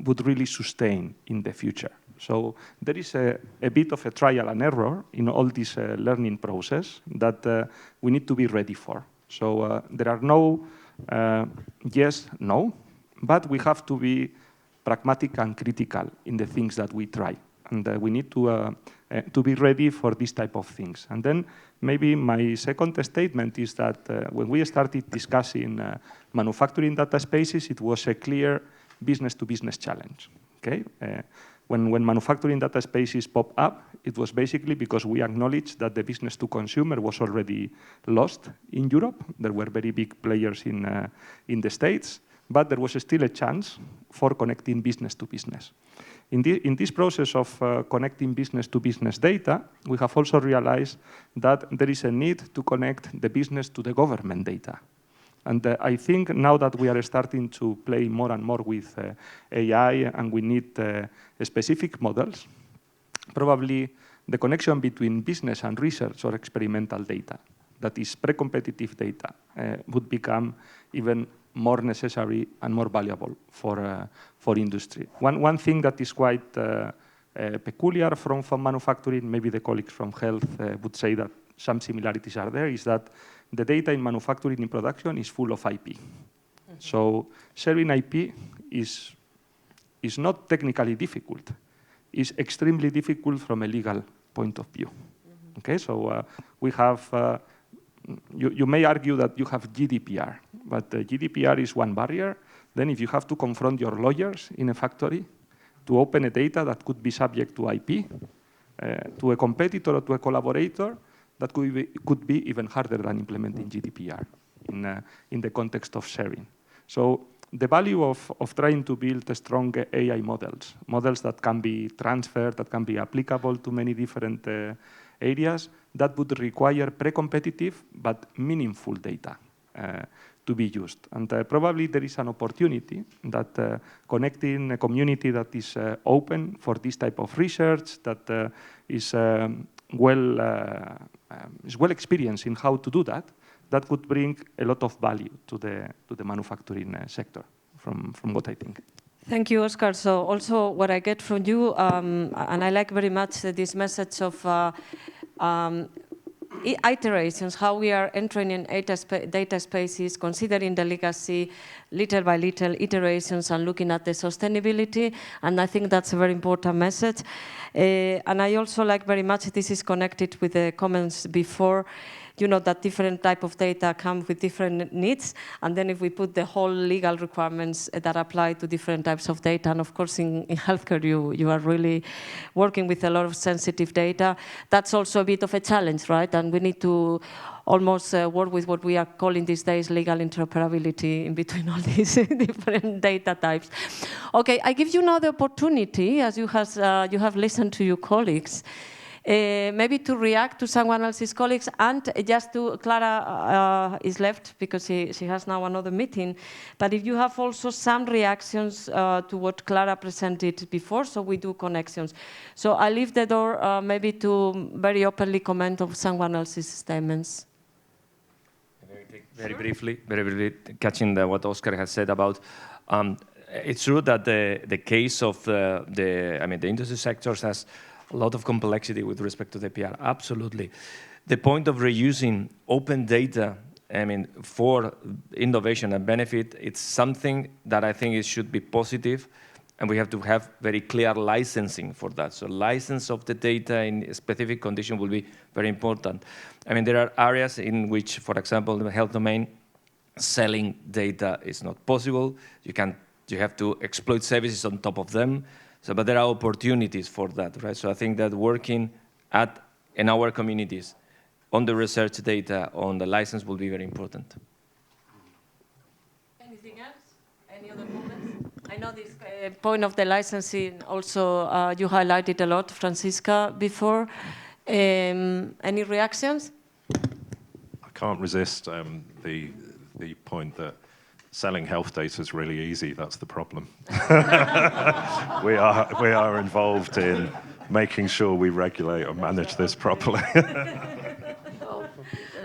would really sustain in the future. So there is a bit of a trial and error in all this learning process that we need to be ready for. So there are no yes, no, but we have to be pragmatic and critical in the things that we try. And we need to be ready for this type of things. And then maybe my second statement is that when we started discussing manufacturing data spaces, it was a clear business-to-business challenge. Okay? When manufacturing data spaces popped up, it was basically because we acknowledged that the business-to-consumer was already lost in Europe. There were very big players in the States, but there was still a chance for connecting business to business. In this process of connecting business to business data, we have also realized that there is a need to connect the business to the government data. And I think now that we are starting to play more and more with AI and we need specific models, probably the connection between business and research or experimental data, that is pre-competitive data, would become even more necessary and more valuable for industry. One thing that is quite peculiar from manufacturing, maybe the colleagues from health would say that some similarities are there, is that the data in manufacturing in production is full of IP. Mm-hmm. So sharing IP is not technically difficult. It's extremely difficult from a legal point of view. Mm-hmm. Okay, so we have you may argue that you have GDPR, but GDPR is one barrier. Then if you have to confront your lawyers in a factory to open a data that could be subject to IP, to a competitor or to a collaborator, that could be even harder than implementing GDPR in the context of sharing. So the value of trying to build strong AI models that can be transferred, that can be applicable to many different areas, that would require pre-competitive but meaningful data to be used. And probably there is an opportunity that connecting a community that is open for this type of research, that is well experienced in how to do that, that could bring a lot of value to the manufacturing sector, from what I think. Thank you, Oscar. So also what I get from you, and I like very much this message of iterations, how we are entering in data spaces, considering the legacy, little by little iterations, and looking at the sustainability. And I think that's a very important message. And I also like very much, this is connected with the comments before, you know, that different type of data come with different needs. And then if we put the whole legal requirements that apply to different types of data, and of course in healthcare you are really working with a lot of sensitive data, that's also a bit of a challenge, right? And we need to almost work with what we are calling these days legal interoperability in between all these different data types. Okay, I give you now the opportunity, as you have listened to your colleagues, maybe to react to someone else's colleagues, and just to, Clara is left because she has now another meeting, but if you have also some reactions to what Clara presented before, so we do connections. So I leave the door maybe to very openly comment on someone else's statements. Very briefly, catching what Oscar has said about, it's true that the case of the industry sectors has a lot of complexity with respect to the PR, absolutely. The point of reusing open data, for innovation and benefit, it's something that I think it should be positive and we have to have very clear licensing for that. So license of the data in a specific condition will be very important. I mean, there are areas in which, for example, in the health domain, selling data is not possible. You have to exploit services on top of them. So, but there are opportunities for that, right? So I think that working in our communities on the research data, on the license will be very important. Anything else? Any other comments? I know this point of the licensing also you highlighted a lot, Francisca, before. Any reactions? I can't resist the point that selling health data is really easy. That's the problem. we are involved in making sure we regulate and manage this properly.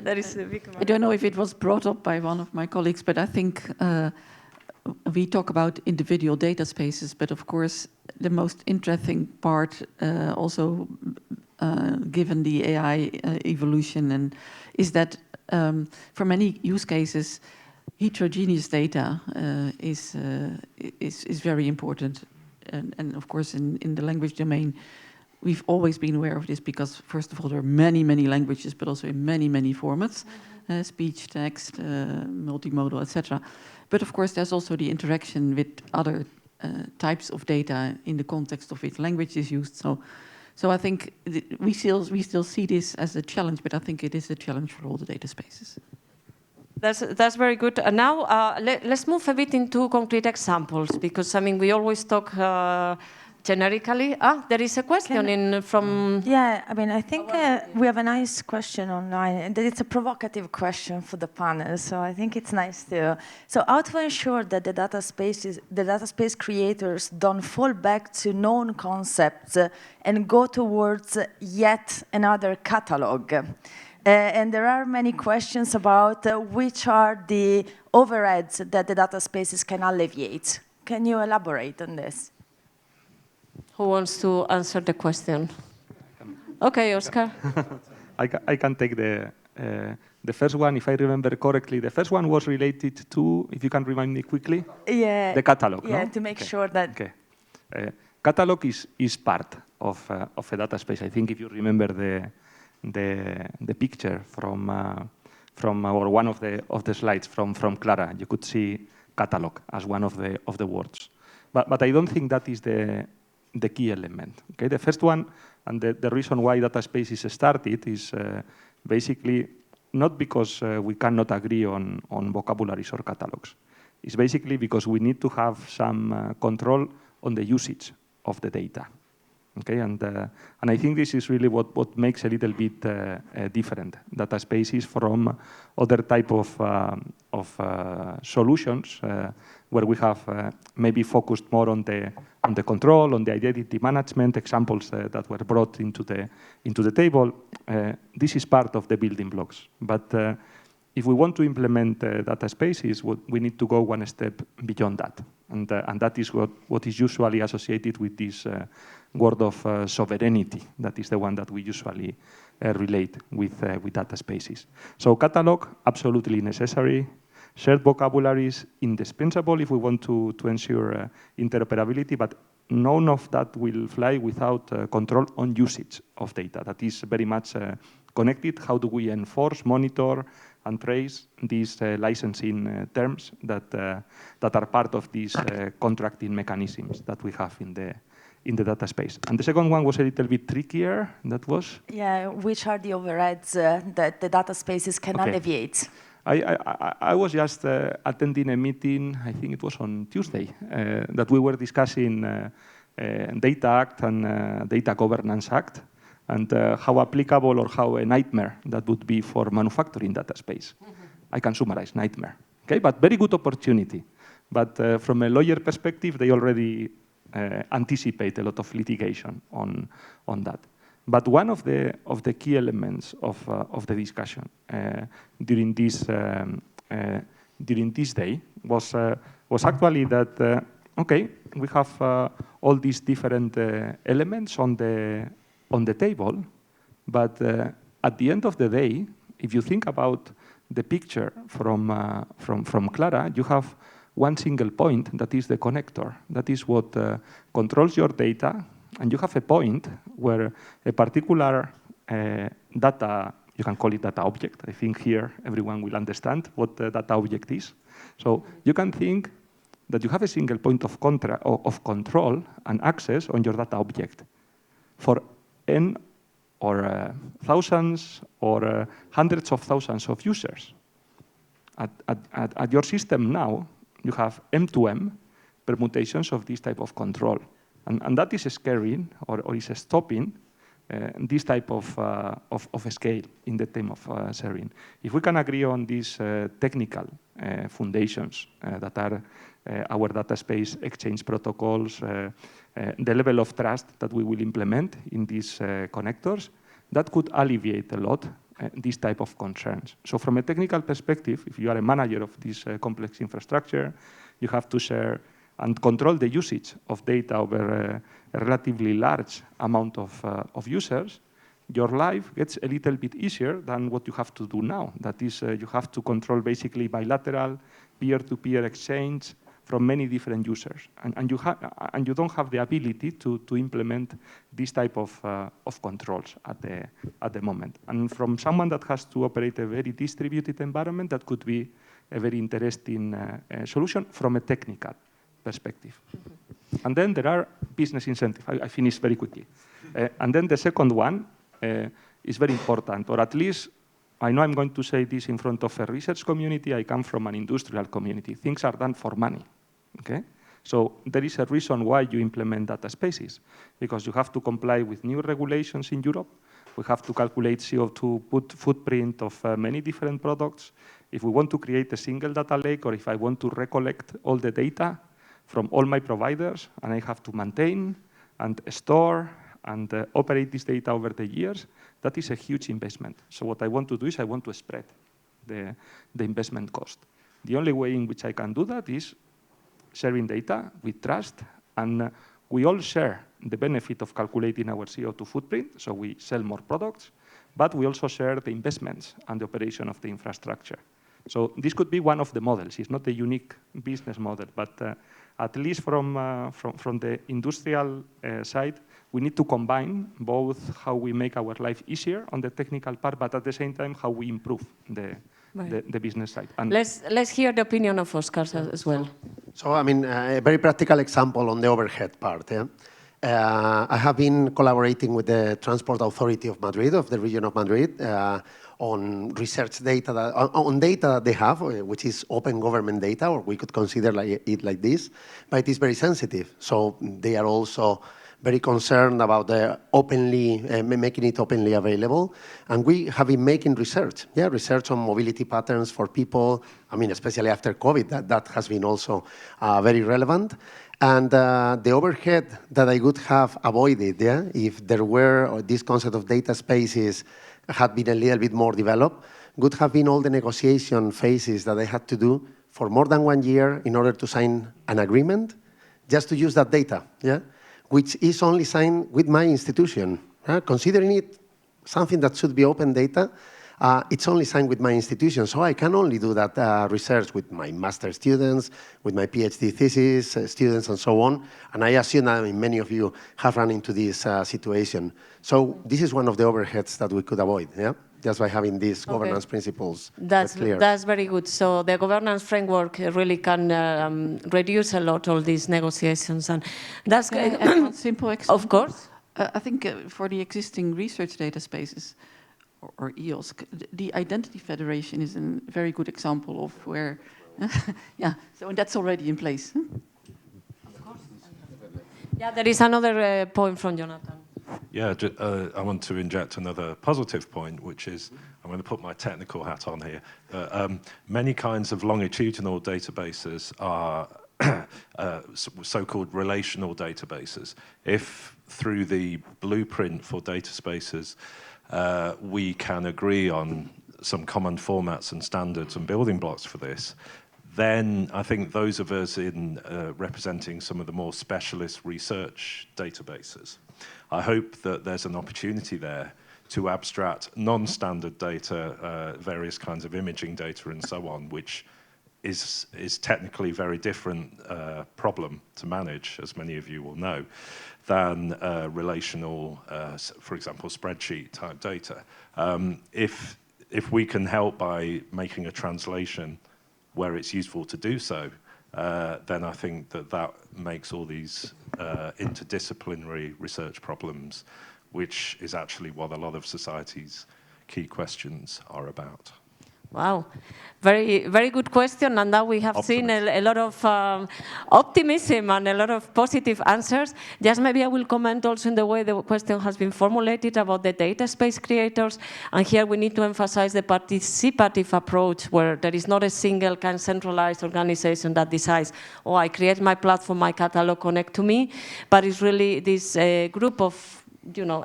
That is a big I don't know if it was brought up by one of my colleagues, but I think we talk about individual data spaces, but of course the most interesting part also given the AI evolution and is that for many use cases heterogeneous data is very important, and of course in the language domain we've always been aware of this because first of all there are many languages but also in many formats, speech, text, multimodal, etc. But of course there's also the interaction with other types of data in the context of which language is used. So I think we still see this as a challenge, but I think it is a challenge for all the data spaces. That's very good. Now let's move a bit into concrete examples because I mean we always talk generically. There is a question from. Yeah, I mean I think we have a nice question online, and it's a provocative question for the panel. So I think it's nice to. So how to ensure that the data space creators don't fall back to known concepts and go towards yet another catalog. And there are many questions about which are the overheads that the data spaces can alleviate. Can you elaborate on this? Who wants to answer the question? Okay, Oscar. I can take the first one, if I remember correctly. The first one was related to, if you can remind me quickly, the catalog. Yeah, no? to make sure that. Okay. Catalog is part of a data space. I think if you remember the picture from or one of the slides from Clara, you could see catalog as one of the words. But I don't think that is the key element. Okay, the first one and the reason why data spaces started is basically not because we cannot agree on vocabularies or catalogs. It's basically because we need to have some control on the usage of the data. Okay, and I think this is really what makes a little bit different data spaces from other type of solutions where we have maybe focused more on the control, on the identity management examples that were brought into the table. This is part of the building blocks, but if we want to implement data spaces, we need to go one step beyond that, and that is what is usually associated with this word of sovereignty. That is the one that we usually relate with data spaces. So catalog, absolutely necessary. Shared vocabularies, indispensable if we want to ensure interoperability, but none of that will fly without control on usage of data. That is very much connected. How do we enforce, monitor, and trace these licensing terms that are part of these contracting mechanisms that we have in the data space? And the second one was a little bit trickier. That was? Yeah, which are the overheads that the data spaces can alleviate? I was just attending a meeting, I think it was on Tuesday, that we were discussing Data Act and Data Governance Act, and how applicable or how a nightmare that would be for manufacturing data space. I can summarize nightmare. Okay, but very good opportunity. But from a lawyer perspective, they already anticipate a lot of litigation on that. But one of the key elements of the discussion during this day was actually that okay, we have all these different elements on the table, but at the end of the day, if you think about the picture from Clara, you have one single point that is the connector. That is what controls your data, and you have a point where a particular data, you can call it data object. I think here everyone will understand what the data object is. So you can think that you have a single point of control and access on your data object for n or thousands or hundreds of thousands of users. At your system now, you have M2M permutations of this type of control. And that is scaling or is stopping this type of scale in the time of sharing. If we can agree on these technical foundations that are our data space exchange protocols, the level of trust that we will implement in these connectors, that could alleviate a lot these type of concerns. So from a technical perspective, if you are a manager of this complex infrastructure, you have to share and control the usage of data over a relatively large amount of users, your life gets a little bit easier than what you have to do now. That is, you have to control basically bilateral, peer-to-peer exchange from many different users. And you don't have the ability to implement this type of controls at the moment. And from someone that has to operate a very distributed environment, that could be a very interesting solution from a technical perspective. And then there are business incentives. I finish very quickly. And then the second one is very important, or at least I know I'm going to say this in front of a research community. I come from an industrial community. Things are done for money. Okay? So there is a reason why you implement data spaces, because you have to comply with new regulations in Europe. We have to calculate CO2 footprint of many different products. If we want to create a single data lake, or if I want to recollect all the data from all my providers, and I have to maintain and store and operate this data over the years, that is a huge investment. So what I want to do is I want to spread the investment cost. The only way in which I can do that is sharing data with trust, and we all share the benefit of calculating our CO2 footprint, so we sell more products, but we also share the investments and the operation of the infrastructure. So this could be one of the models. It's not a unique business model, but at least from the industrial side, we need to combine both how we make our life easier on the technical part, but at the same time, how we improve the business side. And let's hear the opinion of Oscar as well. So, I mean, a very practical example on the overhead part. Yeah? I have been collaborating with the Transport Authority of Madrid, of the region of Madrid, on research data, on data that they have, which is open government data, or we could consider it like this, but it is very sensitive. So they are also very concerned about making it openly available. And we have been making research, research on mobility patterns for people. I mean, especially after COVID, that has been also very relevant. And the overhead that I would have avoided, if there were this concept of data spaces had been a little bit more developed, would have been all the negotiation phases that I had to do for more than 1 year in order to sign an agreement just to use that data, which is only signed with my institution. Considering it something that should be open data, it's only signed with my institution. So I can only do that research with my master students, with my PhD thesis students, and so on. And I assume that many of you have run into this situation. So this is one of the overheads that we could avoid, just by having these governance principles clear. That's very good. So the governance framework really can reduce a lot all these negotiations, and that's one simple example. Of course. I think for the existing research data spaces, or EOSC, the Identity Federation is a very good example of where, so that's already in place. Yeah, there is another point from Jonathan. Yeah, I want to inject another positive point, which is, I'm going to put my technical hat on here. Many kinds of longitudinal databases are so-called relational databases. If through the blueprint for data spaces, we can agree on some common formats and standards and building blocks for this, then I think those of us in representing some of the more specialist research databases, I hope that there's an opportunity there to abstract non-standard data, various kinds of imaging data and so on, which is technically very different problem to manage, as many of you will know, than relational, for example, spreadsheet type data. If we can help by making a translation where it's useful to do so, then I think that makes all these interdisciplinary research problems, which is actually what a lot of society's key questions are about. Wow, very, very good question. And now we have seen a lot of optimism and a lot of positive answers. Just maybe I will comment also in the way the question has been formulated about the data space creators. And here we need to emphasize the participative approach, where there is not a single kind of centralized organization that decides, oh, I create my platform, my catalog, connect to me. But it's really this group of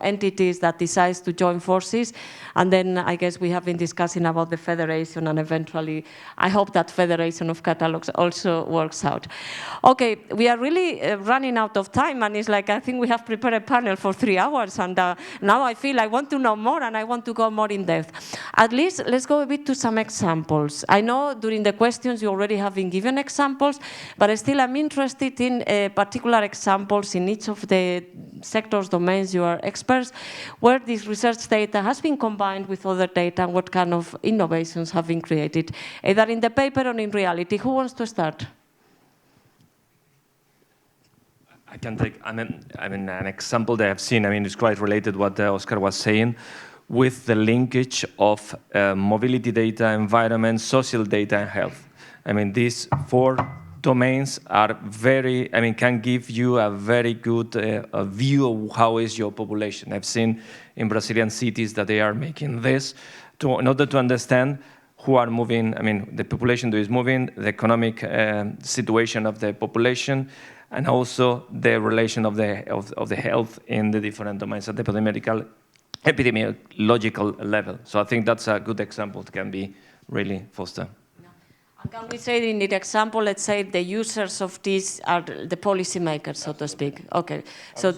entities that decides to join forces. And then I guess we have been discussing about the federation, and eventually I hope that federation of catalogs also works out. Okay, we are really running out of time, and it's like I think we have prepared a panel for 3 hours, and now I feel I want to know more and I want to go more in depth. At least let's go a bit to some examples. I know during the questions you already have been given examples, but still I'm interested in particular examples in each of the sectors, domains you are experts, where this research data has been combined with other data and what kind of innovations have been created, either in the paper or in reality. Who wants to start? I can take, an example that I've seen, it's quite related to what Oscar was saying, with the linkage of mobility data, environment, social data, and health. These 4 domains are very, can give you a very good view of how is your population. I've seen in Brazilian cities that they are making this in order to understand who are moving, the population that is moving, the economic situation of the population, and also the relation of the health in the different domains at the epidemiological level. So I think that's a good example that can be really fostered. And can we say in the example, let's say the users of this are the policymakers, so to speak? Okay, so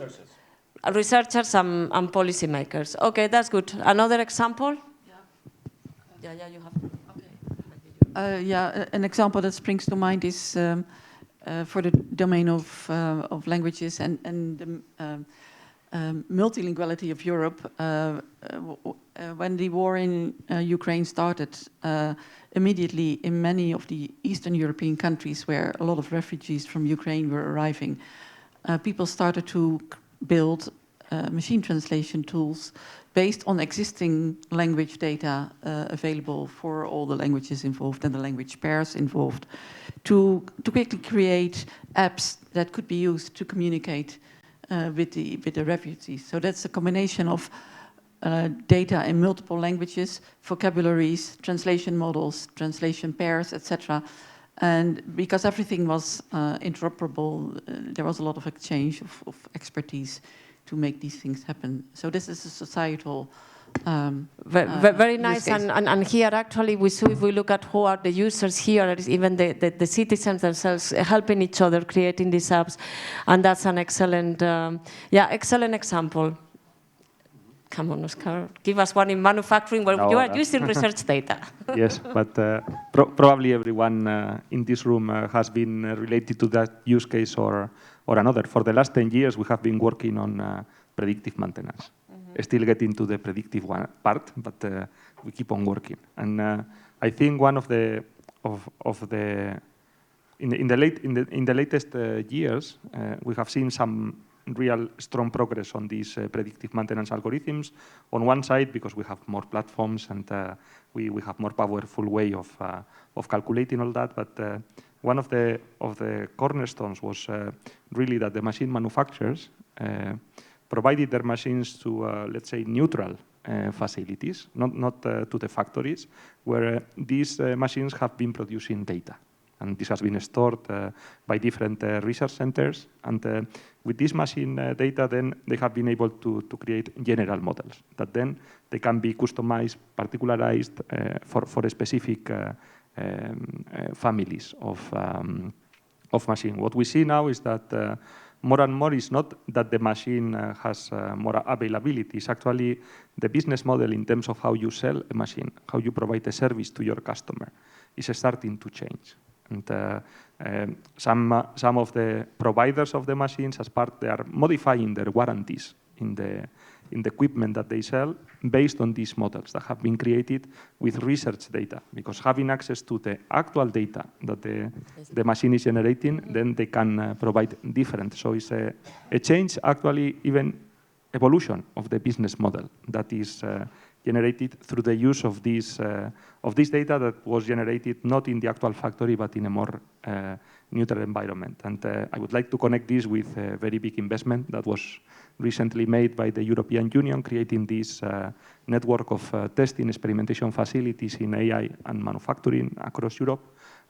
researchers and policymakers. Okay, that's good. Another example? Yeah, you have. Okay. An example that springs to mind is for the domain of languages and the multilinguality of Europe. When the war in Ukraine started, immediately in many of the Eastern European countries where a lot of refugees from Ukraine were arriving, people started to build machine translation tools based on existing language data available for all the languages involved and the language pairs involved, to quickly create apps that could be used to communicate with the refugees. So that's a combination of data in multiple languages, vocabularies, translation models, translation pairs, etc. And because everything was interoperable, there was a lot of exchange of expertise to make these things happen. So this is a societal very nice. And here actually we see, if we look at who are the users here, even the citizens themselves helping each other, creating these apps. And that's an excellent, excellent example. Come on, Oscar, give us one in manufacturing where you are using research data. Yes, but probably everyone in this room has been related to that use case or another. For the last 10 years, we have been working on predictive maintenance. Still getting to the predictive part, but we keep on working. And I think one of the in the latest years, we have seen some real strong progress on these predictive maintenance algorithms. On one side, because we have more platforms and we have more powerful way of calculating all that. But one of the cornerstones was really that the machine manufacturers provided their machines to, let's say, neutral facilities, not to the factories, where these machines have been producing data. And this has been stored by different research centers. And with this machine data, then they have been able to create general models that then they can be customized, particularized for specific families of machine. What we see now is that more and more is not that the machine has more availability. It's actually the business model in terms of how you sell a machine, how you provide a service to your customer is starting to change. And some of the providers of the machines, as part, they are modifying their warranties in the equipment that they sell based on these models that have been created with research data. Because having access to the actual data that the machine is generating, then they can provide different. So it's a change, actually, even evolution of the business model that is generated through the use of this data that was generated not in the actual factory, but in a more neutral environment. And I would like to connect this with a very big investment that was recently made by the European Union, creating this network of testing experimentation facilities in AI and manufacturing across Europe.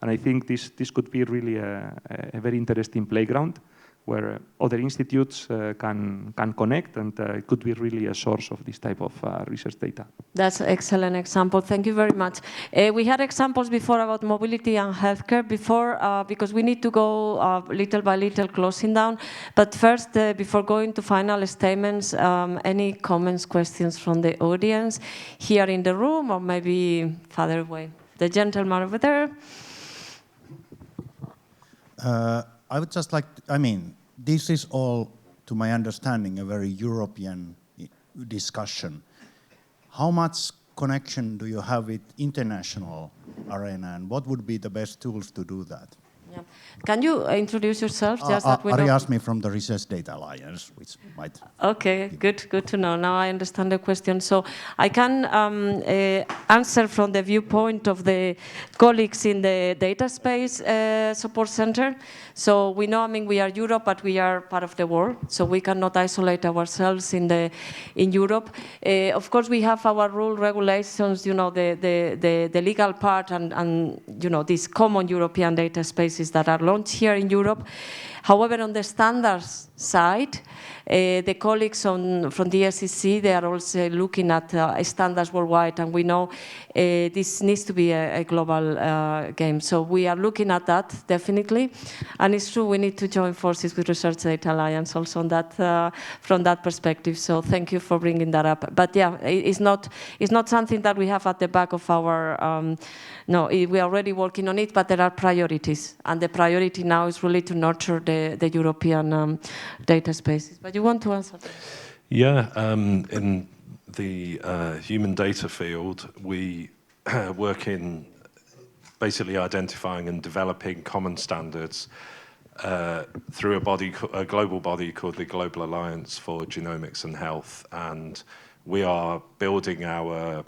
And I think this could be really a very interesting playground where other institutes can connect, and it could be really a source of this type of research data. That's an excellent example. Thank you very much. We had examples before about mobility and healthcare before, because we need to go little by little closing down. But first, before going to final statements, any comments, questions from the audience here in the room or maybe further away? The gentleman over there. I would just like to, this is all, to my understanding, a very European discussion. How much connection do you have with international arena, and what would be the best tools to do that? Yeah. Can you introduce yourself? Just that we Ari know. asked me from the Research Data Alliance, which might... Okay, good to know. Now I understand the question. So I can answer from the viewpoint of the colleagues in the data space support center. So we know, we are Europe, but we are part of the world. So we cannot isolate ourselves in Europe. Of course, we have our rule regulations, the legal part and these common European data spaces that are launched here in Europe. However, on the standards side, the colleagues from the EOSC, they are also looking at standards worldwide, and we know this needs to be a global game. So we are looking at that, definitely. And it's true, we need to join forces with Research Data Alliance also on that, from that perspective. So thank you for bringing that up. But yeah, it's not something that we have at the back of our, no, we are already working on it, but there are priorities. And the priority now is really to nurture the European data spaces. But you want to answer? Yeah, in the human data field, we work in basically identifying and developing common standards through a global body called the Global Alliance for Genomics and Health. And we are building our